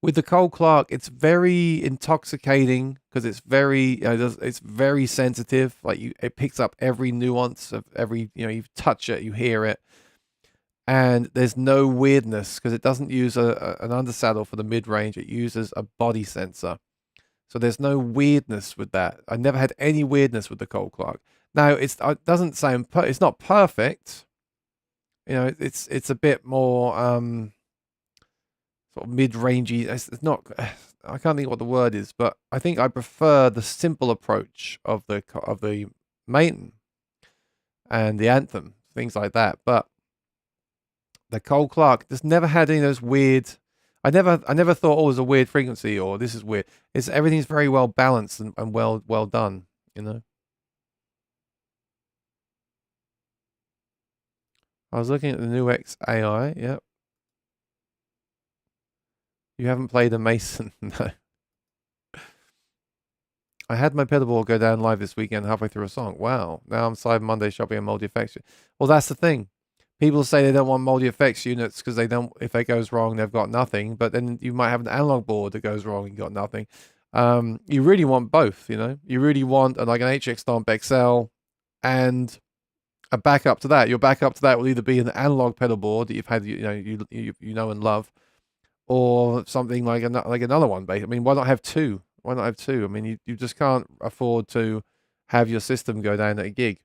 With the Cole Clark, it's very intoxicating because it's very, it's very sensitive. Like it picks up every nuance of every, you touch it, you hear it, and there's no weirdness because it doesn't use an undersaddle for the mid range. It uses a body sensor, so there's no weirdness with that. I never had any weirdness with the Cole Clark. Now it doesn't sound, it's not perfect. It's a bit more sort of mid-rangey. It's not. I can't think what the word is, but I think I prefer the simple approach of the Maiden and the Anthem, things like that. But the Cole Clark just never had any of those weird. I never thought, oh, there's a weird frequency or this is weird. Everything's very well balanced and well done. I was looking at the new X AI. Yep. You haven't played a Mason, no. I had my pedalboard go down live this weekend halfway through a song. Wow. Now I'm Cyber Monday shopping a multi-effects. Well, that's the thing. People say they don't want multi-effects units because they don't. If it goes wrong, they've got nothing. But then you might have an analog board that goes wrong and you got nothing. You really want both. You really want like an HX Stomp XL and a backup to that. Your backup to that will either be an analog pedal board that you've had, you know and love, or something like another one. I mean, why not have two? Why not have two? I mean, you just can't afford to have your system go down at a gig.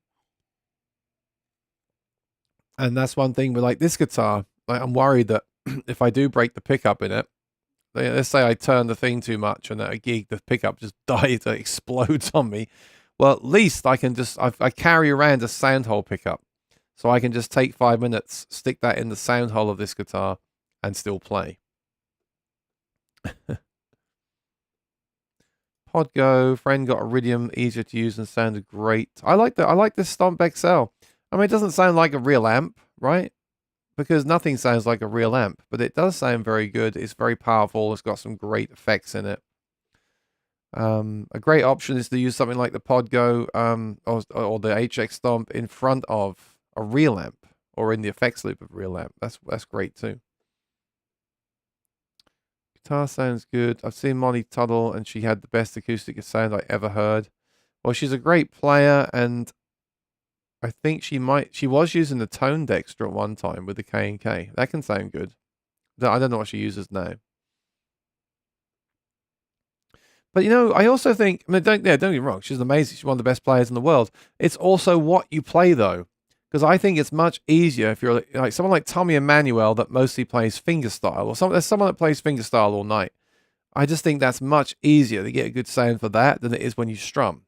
And that's one thing with like this guitar. Like, I'm worried that if I do break the pickup in it, let's say I turn the thing too much and at a gig the pickup just dies, it explodes on me. Well, at least I can I carry around a sound hole pickup. So I can just take 5 minutes, stick that in the sound hole of this guitar, and still play. Podgo, friend got Iridium, easier to use and sounded great. I like that. I like this Stomp XL. I mean, it doesn't sound like a real amp, right? Because nothing sounds like a real amp, but it does sound very good. It's very powerful. It's got some great effects in it. A great option is to use something like the Podgo or the HX Stomp in front of a real amp or in the effects loop of a real amp. That's great too. Guitar sounds good. I've seen Molly Tuttle and she had the best acoustic sound I ever heard. Well, she's a great player, and I think she was using the Tone Dexter at one time with the K&K. That can sound good. I don't know what she uses now. But you know, I also think, I mean, don't get me wrong, she's amazing. She's one of the best players in the world. It's also what you play though. Because I think it's much easier if you're like someone like Tommy Emmanuel that mostly plays fingerstyle, or there's someone that plays fingerstyle all night. I just think that's much easier to get a good sound for that than it is when you strum.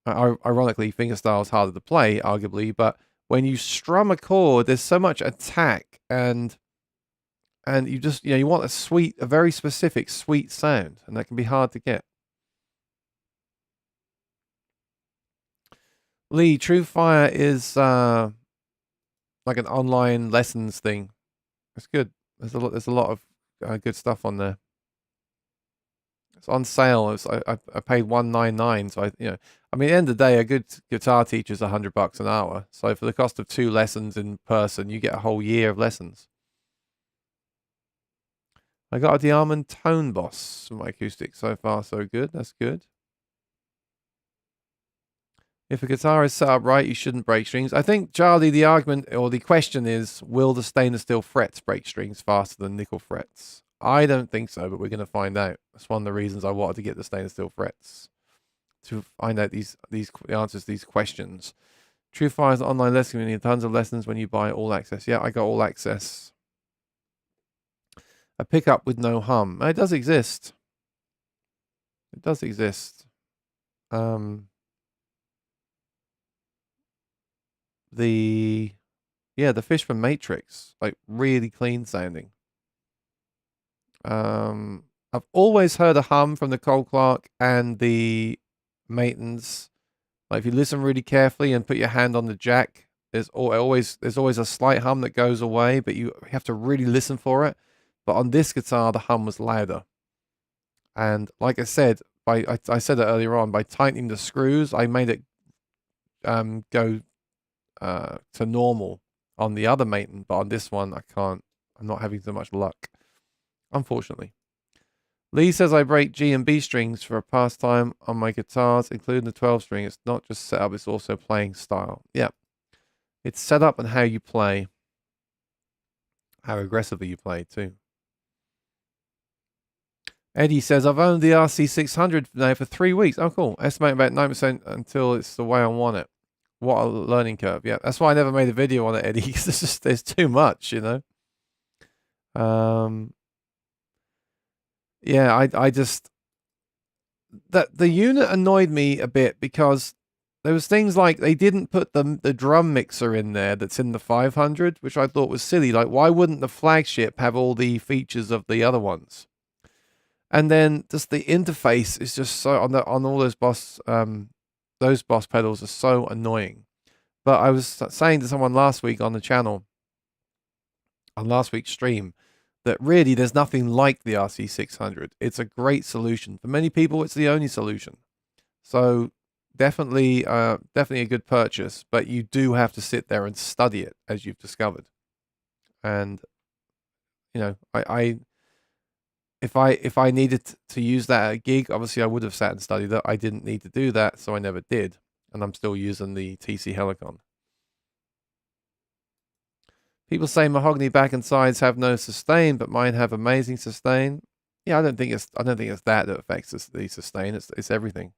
Ironically, fingerstyle is harder to play, arguably, but when you strum a chord, there's so much attack, and you just, you want a very specific sweet sound, and that can be hard to get. Lee, True Fire is like an online lessons thing. It's good. There's a lot of good stuff on there. It's on sale. I paid $199. So I mean, at the end of the day, a good guitar teacher is $100 an hour. So for the cost of 2 lessons in person, you get a whole year of lessons. I got a Diamond Tone Boss for my acoustic. So far, so good. That's good. If a guitar is set up right, you shouldn't break strings. I think, Charlie, the argument or the question is, will the stainless steel frets break strings faster than nickel frets? I don't think so, but we're going to find out. That's one of the reasons I wanted to get the stainless steel frets, to find out the answers to these questions. True Fire's online lesson community, tons of lessons when you buy all access. Yeah, I got all access. A pickup with no hum. It does exist. It does exist. The Fishman Matrix, like really clean sounding. I've always heard a hum from the Cole Clark and the Maitons. Like if you listen really carefully and put your hand on the jack, there's always a slight hum that goes away, but you have to really listen for it. But on this guitar, the hum was louder. And like I said, I said it earlier on, by tightening the screws, I made it go to normal on the other Maton, but on this one I can't. I'm not having so much luck, unfortunately. Lee says I break G and B strings for a pastime on my guitars, including the 12 string. It's not just setup, it's also playing style. Yeah, it's set up and how you play, how aggressively you play too. Eddie says, I've owned the RC600 now for 3 weeks. Oh, cool. Estimate about 9% until it's the way I want it. What a learning curve. Yeah, that's why I never made a video on it, Eddie, because there's too much, Yeah, I just... The unit annoyed me a bit because there was things like they didn't put the drum mixer in there that's in the 500, which I thought was silly. Like, why wouldn't the flagship have all the features of the other ones? And then just the interface is just so on all those Boss pedals are so annoying. But I was saying to someone last week on the channel, on last week's stream, that really there's nothing like the RC600. It's a great solution. For many people, it's the only solution. So definitely a good purchase, but you do have to sit there and study it, as you've discovered. And, if I needed to use that at a gig, obviously I would have sat and studied it. I didn't need to do that, so I never did. And I'm still using the TC Helicon. People say mahogany back and sides have no sustain, but mine have amazing sustain. Yeah, I don't think it's that affects the sustain. It's everything.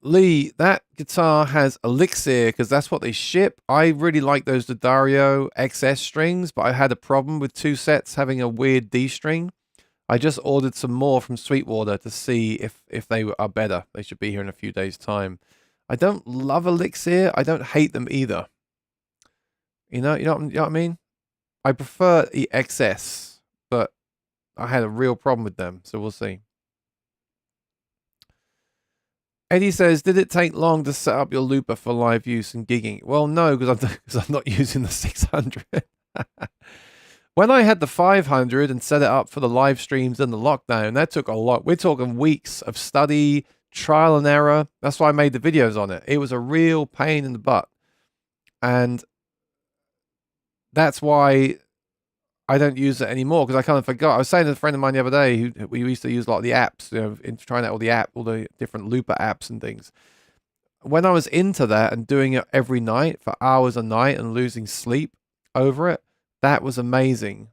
Lee, that guitar has Elixir because that's what they ship. I really like those D'Addario XS strings, but I had a problem with 2 sets having a weird D string. I just ordered some more from Sweetwater to see if they are better. They should be here in a few days' time. I don't love Elixir. I don't hate them either. You know what I mean? I prefer the XS, but I had a real problem with them, so we'll see. Eddie says, did it take long to set up your looper for live use and gigging? Well, no, because I'm not using the 600. When I had the 500 and set it up for the live streams and the lockdown, that took a lot. We're talking weeks of study, trial and error. That's why I made the videos on it. It was a real pain in the butt. And that's why I don't use it anymore, because I kind of forgot. I was saying to a friend of mine the other day, who we used to use a lot of the apps, in trying out all the different looper apps and things. When I was into that and doing it every night for hours a night and losing sleep over it, that was amazing.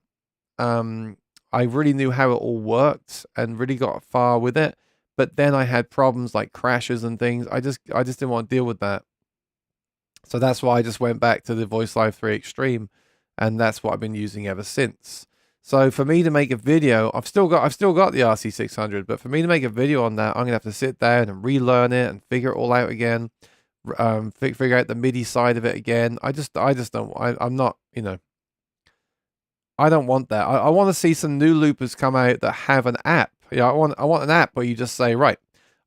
I really knew how it all worked and really got far with it. But then I had problems like crashes and things. I just didn't want to deal with that. So that's why I just went back to the Voice Live 3 Extreme. And that's what I've been using ever since. So for me to make a video, I've still got the RC600, but for me to make a video on that, I'm gonna have to sit down and relearn it and figure it all out again, figure out the MIDI side of it again. I just don't. I'm not, I don't want that. I want to see some new loopers come out that have an app. I want an app where you just say, right,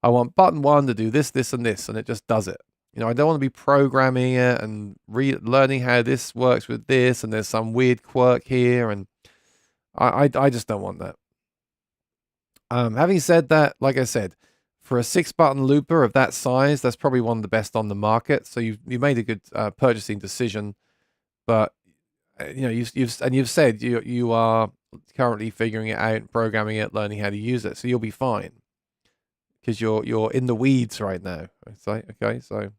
I want button 1 to do this, this, and this, and it just does it. I don't want to be programming it and learning how this works with this, and there's some weird quirk here, and I just don't want that. Having said that, like I said, for a 6-button looper of that size, that's probably one of the best on the market. So you made a good purchasing decision, but you've said you are currently figuring it out, programming it, learning how to use it, so you'll be fine because you're in the weeds right now. Okay, so.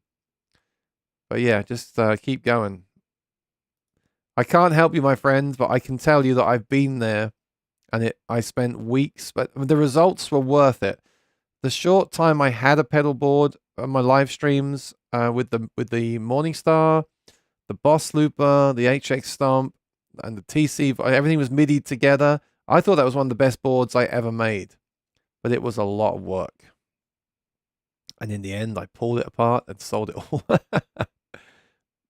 But yeah, just keep going. I can't help you, my friends, but I can tell you that I've been there, and I spent weeks, but the results were worth it. The short time I had a pedal board on my live streams with the Morningstar, the Boss Looper, the HX Stomp, and the TC, everything was MIDI together. I thought that was one of the best boards I ever made, but it was a lot of work. And in the end, I pulled it apart and sold it all.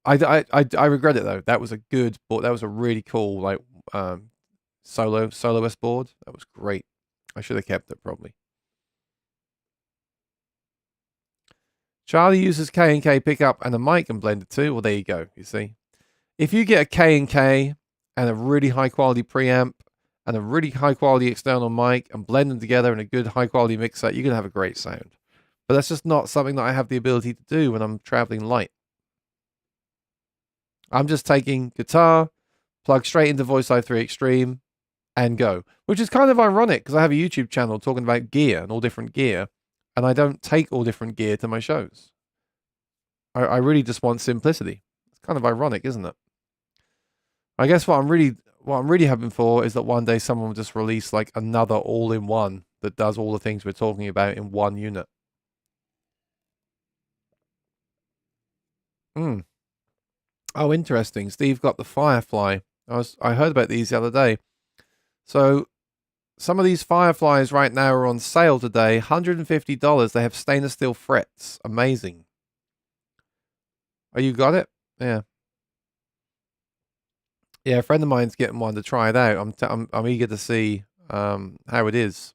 I regret it though. That was a good board. That was a really cool soloist board. That was great. I should have kept it probably. Charlie uses K&K pickup and a mic and blended too. Well, there you go. You see, if you get a K&K and a really high quality preamp and a really high quality external mic and blend them together in a good high quality mixer, you're gonna have a great sound. But that's just not something that I have the ability to do when I'm traveling light. I'm just taking guitar, plug straight into Voice Live 3 Extreme, and go. Which is kind of ironic, because I have a YouTube channel talking about gear and all different gear, and I don't take all different gear to my shows. I really just want simplicity. It's kind of ironic, isn't it? I guess what I'm really hoping for is that one day someone will just release like another all-in-one that does all the things we're talking about in one unit. Oh, interesting. Steve got the Firefly. I heard about these the other day. So some of these Fireflies right now are on sale today. $150. They have stainless steel frets. Amazing. Oh, you got it? Yeah. Yeah, a friend of mine's getting one to try it out. I'm eager to see how it is.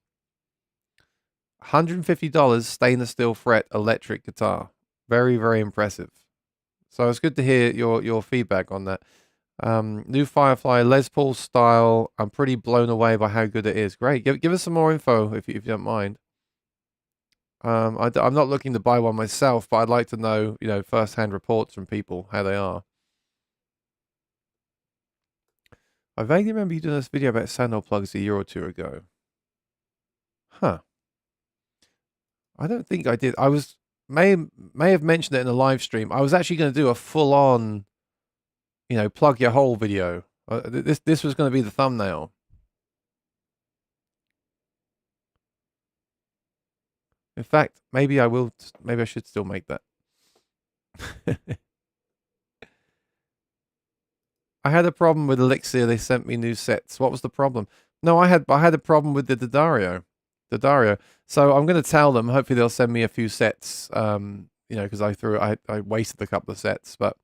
$150 stainless steel fret electric guitar. Very, very impressive. So it's good to hear your feedback on that. New Firefly, Les Paul style. I'm pretty blown away by how good it is. Great. Give us some more info if you don't mind. I'm not looking to buy one myself, but I'd like to know, first-hand reports from people, how they are. I vaguely remember you doing this video about Sandal plugs a year or two ago. Huh. I don't think I did. I may have mentioned it in a live stream. I was actually going to do a full-on, plug your hole video. This was going to be the thumbnail. In fact, maybe I will. Maybe I should still make that. I had a problem with Elixir. They sent me new sets. What was the problem? No, I had a problem with the D'Addario. So I'm going to tell them. Hopefully they'll send me a few sets. you know, because I wasted a couple of sets, but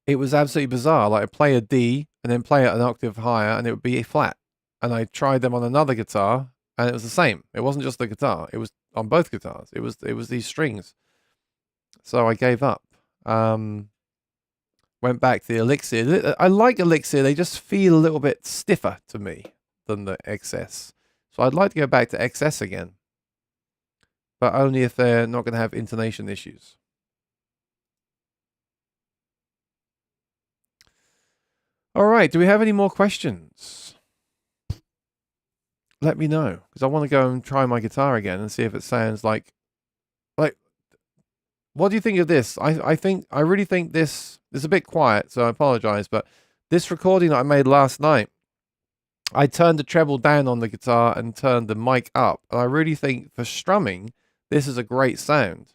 it was absolutely bizarre. Like, I'd play a D and then play it an octave higher and it would be a flat. And I tried them on another guitar and it was the same. It wasn't just the guitar. It was on both guitars. It was these strings. So I gave up. Went back to the Elixir. I like Elixir. They just feel a little bit stiffer to me than the XS. So I'd like to go back to XS again. But only if they're not going to have intonation issues. All right. Do we have any more questions? Let me know, because I want to go and try my guitar again and see if it sounds like. What do you think of this? I really think this is a bit quiet, so I apologize, but this recording that I made last night, I turned the treble down on the guitar and turned the mic up, and I really think for strumming, this is a great sound.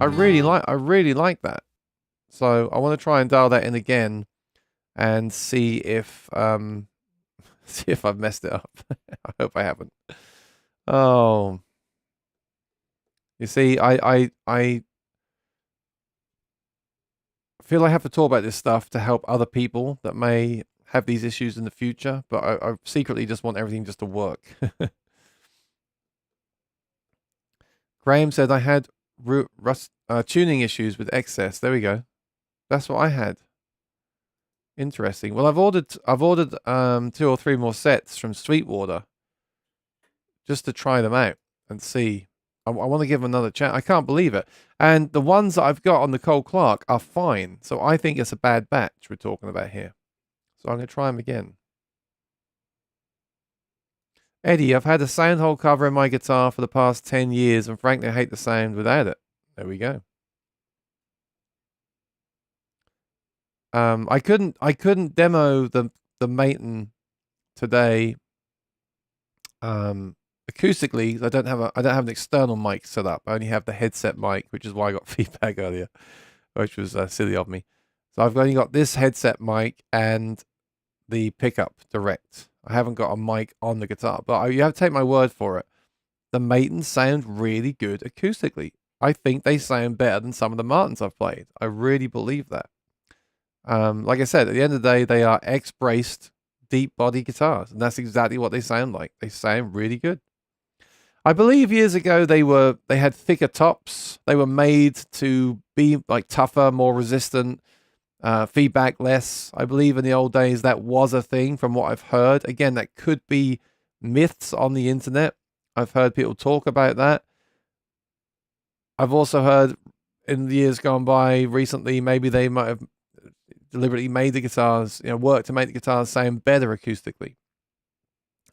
I really like that. So I want to try and dial that in again and see if I've messed it up. I hope I haven't. Oh, you see, I feel I have to talk about this stuff to help other people that may have these issues in the future, but I secretly just want everything just to work. Graham said I had tuning issues with XS. There we go. That's what I had. Interesting. Well, I've ordered 2 or 3 more sets from Sweetwater just to try them out and see. I want to give them another chance. I can't believe it. And the ones that I've got on the Cole Clark are fine. So I think it's a bad batch we're talking about here. So I'm going to try them again. Eddie, I've had a sound hole cover in my guitar for the past 10 years, and frankly, I hate the sound without it. There we go. I couldn't demo the Maton today. Acoustically, I don't have an external mic set up. I only have the headset mic, which is why I got feedback earlier, which was silly of me. So I've only got this headset mic and the pickup direct. I haven't got a mic on the guitar, but you have to take my word for it. The Matons sound really good acoustically. I think they sound better than some of the Martins I've played. I really believe that. Like I said, at the end of the day, they are X-braced, deep body guitars, and that's exactly what they sound like. They sound really good. I believe years ago they had thicker tops. They were made to be like tougher, more resistant, feedback less. I believe in the old days that was a thing from what I've heard. Again, that could be myths on the internet. I've heard people talk about that. I've also heard in the years gone by recently, maybe they might have deliberately made the guitars, work to make the guitars sound better acoustically.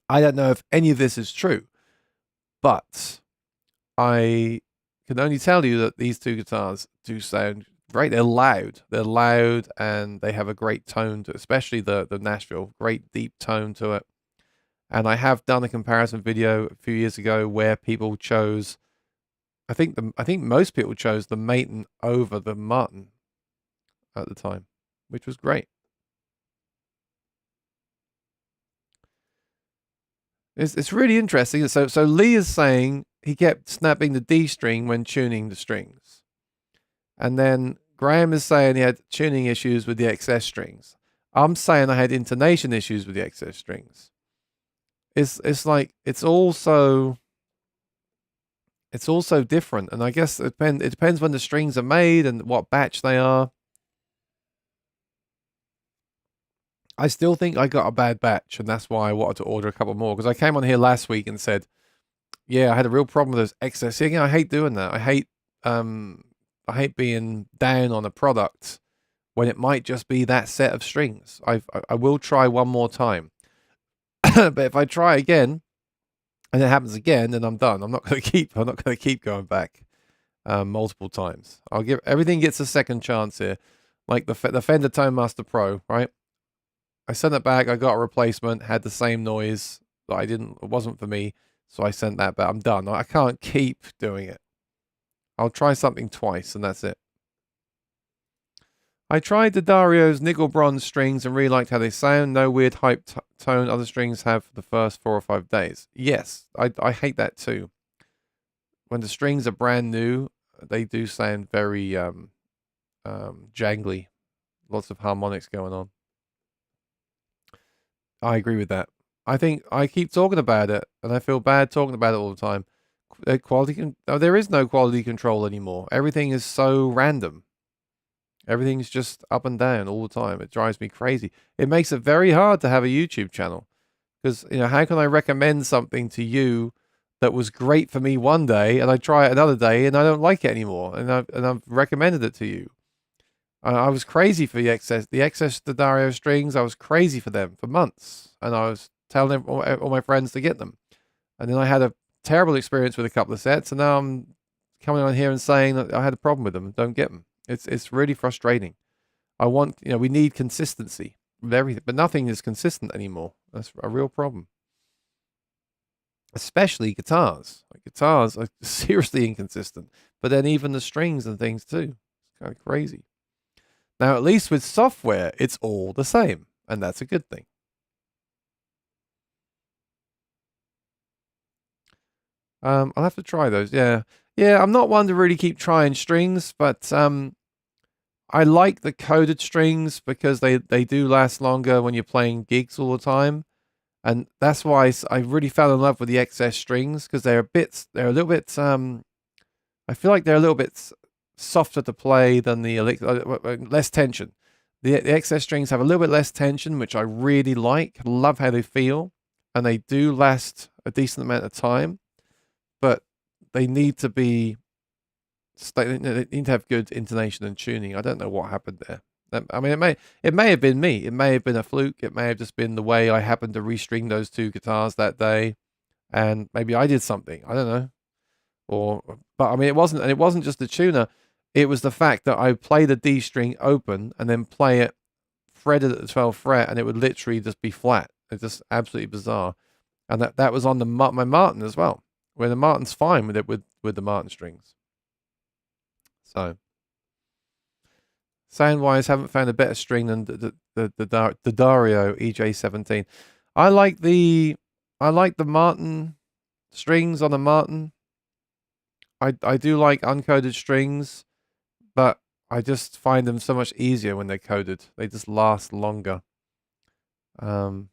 I don't know if any of this is true, but I can only tell you that these 2 guitars do sound great. They're loud, and they have a great tone to it, especially the Nashville, great deep tone to it. And I have done a comparison video a few years ago where people chose, I think most people chose the Maton over the Martin at the time, which was great. It's really interesting. So Lee is saying he kept snapping the D string when tuning the strings. And then Graham is saying he had tuning issues with the XS strings. I'm saying I had intonation issues with the XS strings. It's like it's all so different, and I guess it depends when the strings are made and what batch they are. I still think I got a bad batch, and that's why I wanted to order a couple more, because I came on here last week and said, yeah, I had a real problem with those XS. Again, I hate doing that. I hate being down on a product when it might just be that set of strings. I will try one more time. But if I try again and it happens again, then I'm done. I'm not going to keep going back multiple times. Everything gets a second chance here. Like the Fender Tone Master Pro, right? I sent it back. I got a replacement, had the same noise that it wasn't for me. So I sent that back. I'm done. I can't keep doing it. I'll try something twice and that's it. I tried the Dario's nickel bronze strings and really liked how they sound. No weird hype tone other strings have for the first 4 or 5 days. Yes, I hate that too. When the strings are brand new, they do sound very jangly. Lots of harmonics going on. I agree with that. I think I keep talking about it, and I feel bad talking about it all the time. There is no quality control anymore. Everything is so random. Everything's just up and down all the time. It drives me crazy. It makes it very hard to have a YouTube channel because, how can I recommend something to you that was great for me one day and I try it another day and I don't like it anymore and I've recommended it to you. I was crazy for the XS Dario strings. I was crazy for them for months, and I was telling all my friends to get them. And then I had a terrible experience with a couple of sets, and now I'm coming on here and saying that I had a problem with them and don't get them. It's really frustrating. We need consistency with everything, but nothing is consistent anymore. That's a real problem. Especially guitars. Like, guitars are seriously inconsistent, but then even the strings and things too. It's kind of crazy. Now, at least with software, it's all the same, and that's a good thing. I'll have to try those. Yeah. I'm not one to really keep trying strings, but I like the coded strings because they do last longer when you're playing gigs all the time, and that's why I really fell in love with the XS strings because they're a little bit. I feel like they're a little bit softer to play than the less tension. The XS strings have a little bit less tension, which I really like. Love how they feel, and they do last a decent amount of time. But they need to be. They need to have good intonation and tuning. I don't know what happened there. I mean, it may have been me. It may have been a fluke. It may have just been the way I happened to restring those two guitars that day, and maybe I did something. I don't know. But I mean, it wasn't just the tuner. It was the fact that I play the D string open and then play it fretted at the 12th fret, and it would literally just be flat. It's just absolutely bizarre. And that was on my Martin as well, where the Martin's fine with the Martin strings. So, sound-wise, haven't found a better string than the Dario EJ17. I like the Martin strings on the Martin. I do like uncoded strings, but I just find them so much easier when they're coded. They just last longer. And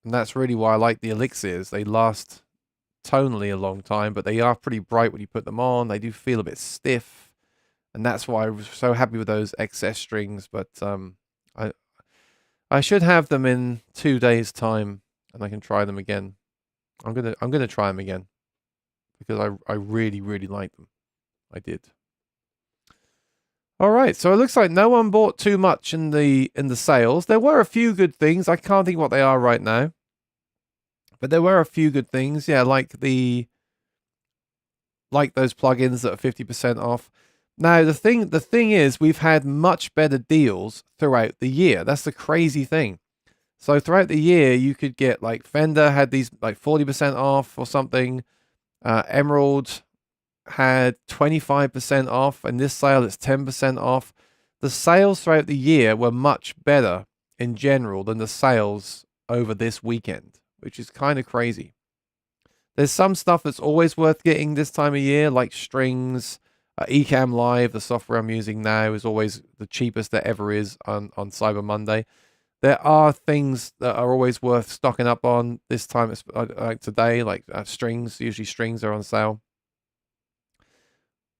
that's really why I like the Elixirs. They last tonally a long time, but they are pretty bright when you put them on. They do feel a bit stiff, and that's why I was so happy with those XS strings. But I should have them in 2 days' time, and I can try them again. I'm gonna try them again because I really like them. I did. All right, so it looks like no one bought too much in the sales. There were a few good things. I can't think what they are right now, but there were a few good things. Yeah, like those plugins that are 50% off. Now the thing is, we've had much better deals throughout the year. That's the crazy thing. So throughout the year, you could get, like, Fender had these like 40% off or something. Emerald had 25% off, and this sale it's 10% off. The sales throughout the year were much better in general than the sales over this weekend, which is kind of crazy. There's some stuff that's always worth getting this time of year, like strings. Ecamm Live, the software I'm using now, is always the cheapest there ever is on Cyber Monday. There are things that are always worth stocking up on this time, like today, like strings. Usually strings are on sale.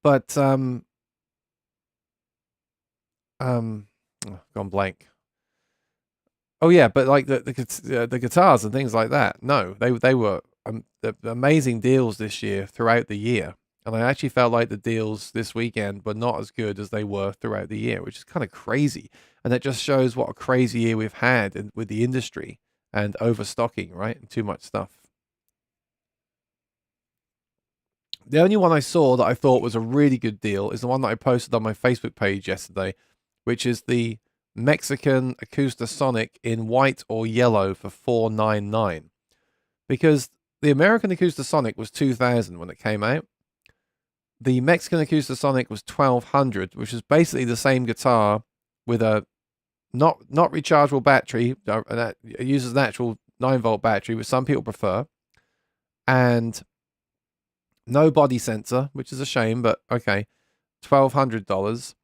But gone blank. Oh yeah, but like the guitars and things like that. No, they were the amazing deals this year throughout the year, and I actually felt like the deals this weekend were not as good as they were throughout the year, which is kind of crazy, and that just shows what a crazy year we've had with the industry and overstocking, right, and too much stuff. The only one I saw that I thought was a really good deal is the one that I posted on my Facebook page yesterday, which is the Mexican Acoustasonic in white or yellow for $499. Because the American Acoustasonic was $2,000 when it came out. The Mexican Acoustasonic was $1,200, which is basically the same guitar with a not rechargeable battery. That it uses an actual 9-volt battery, which some people prefer, and no body sensor, which is a shame, but okay. $1,200.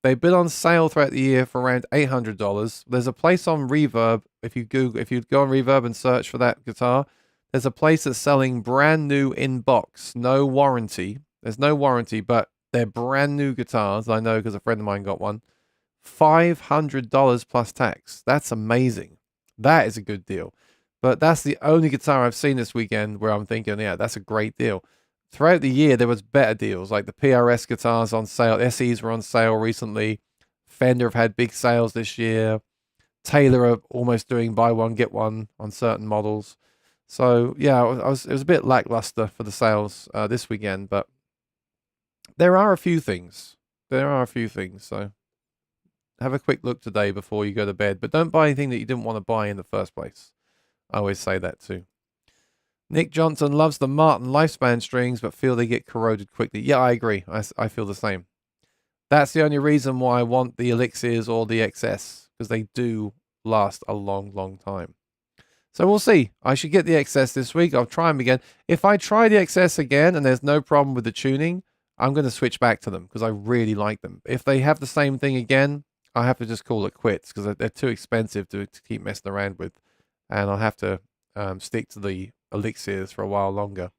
They've been on sale throughout the year for around $800. There's a place on Reverb. If you go on Reverb and search for that guitar, there's a place that's selling brand new in box, no warranty. There's no warranty, but they're brand new guitars. I know because a friend of mine got one. $500 plus tax. That's amazing. That is a good deal. But that's the only guitar I've seen this weekend where I'm thinking, yeah, that's a great deal. Throughout the year, there was better deals, like the PRS guitars on sale. SEs were on sale recently. Fender have had big sales this year. Taylor are almost doing buy one, get one on certain models. So, yeah, it was a bit lackluster for the sales this weekend, but there are a few things. So have a quick look today before you go to bed, but don't buy anything that you didn't want to buy in the first place. I always say that too. Nick Johnson loves the Martin lifespan strings, but feel they get corroded quickly. Yeah, I agree. I feel the same. That's the only reason why I want the Elixirs or the XS, because they do last a long, long time. So we'll see. I should get the XS this week. I'll try them again. If I try the XS again and there's no problem with the tuning, I'm going to switch back to them because I really like them. If they have the same thing again, I have to just call it quits because they're too expensive to keep messing around with. And I'll have to stick to the Elixirs for a while longer.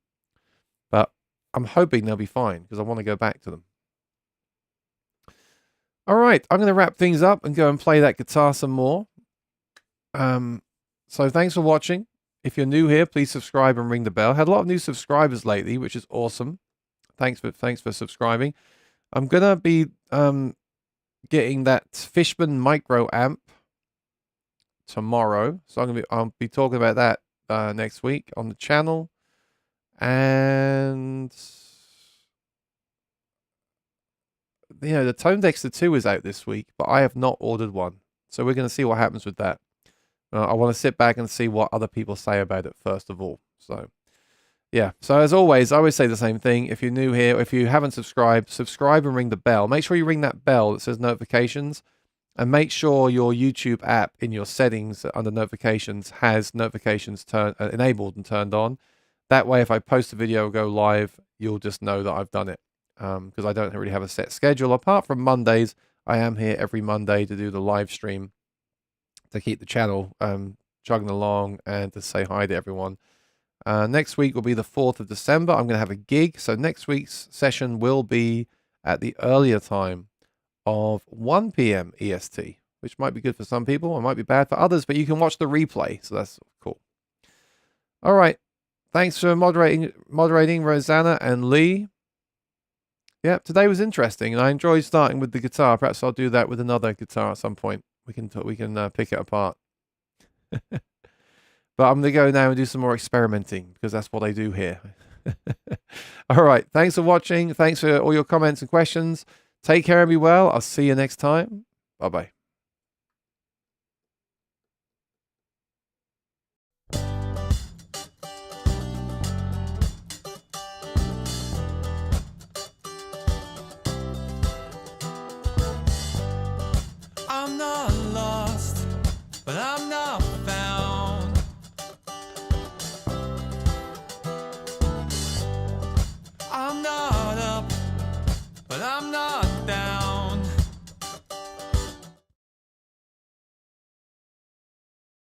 But I'm hoping they'll be fine because I want to go back to them. All right, I'm going to wrap things up and go and play that guitar some more. So thanks for watching. If you're new here, please subscribe and ring the bell. Had a lot of new subscribers lately, which is awesome. Thanks for subscribing. I'm going to be getting that Fishman micro amp tomorrow. So I'll be talking about that next week on the channel. And you know, the Tone Dexter 2 is out this week, but I have not ordered one. So we're going to see what happens with that. I want to sit back and see what other people say about it first of all. So yeah, so as always, I always say the same thing. If you're new here, if you haven't subscribed, subscribe and ring the bell. Make sure you ring that bell that says notifications. And make sure your YouTube app in your settings under notifications has notifications enabled and turned on. That way, if I post a video or go live, you'll just know that I've done it. Because I don't really have a set schedule. Apart from Mondays, I am here every Monday to do the live stream to keep the channel chugging along and to say hi to everyone. Next week will be the 4th of December. I'm going to have a gig. So next week's session will be at the earlier time of 1 p.m. EST, which might be good for some people. It might be bad for others, but you can watch the replay. So that's cool. All right. Thanks for moderating Rosanna and Lee. Yeah, today was interesting, and I enjoyed starting with the guitar. Perhaps I'll do that with another guitar at some point. We can pick it apart. But I'm going to go now and do some more experimenting because that's what I do here. All right. Thanks for watching. Thanks for all your comments and questions. Take care and be well. I'll see you next time. Bye-bye. I'm not lost, but I'm not found. I'm not up, but I'm not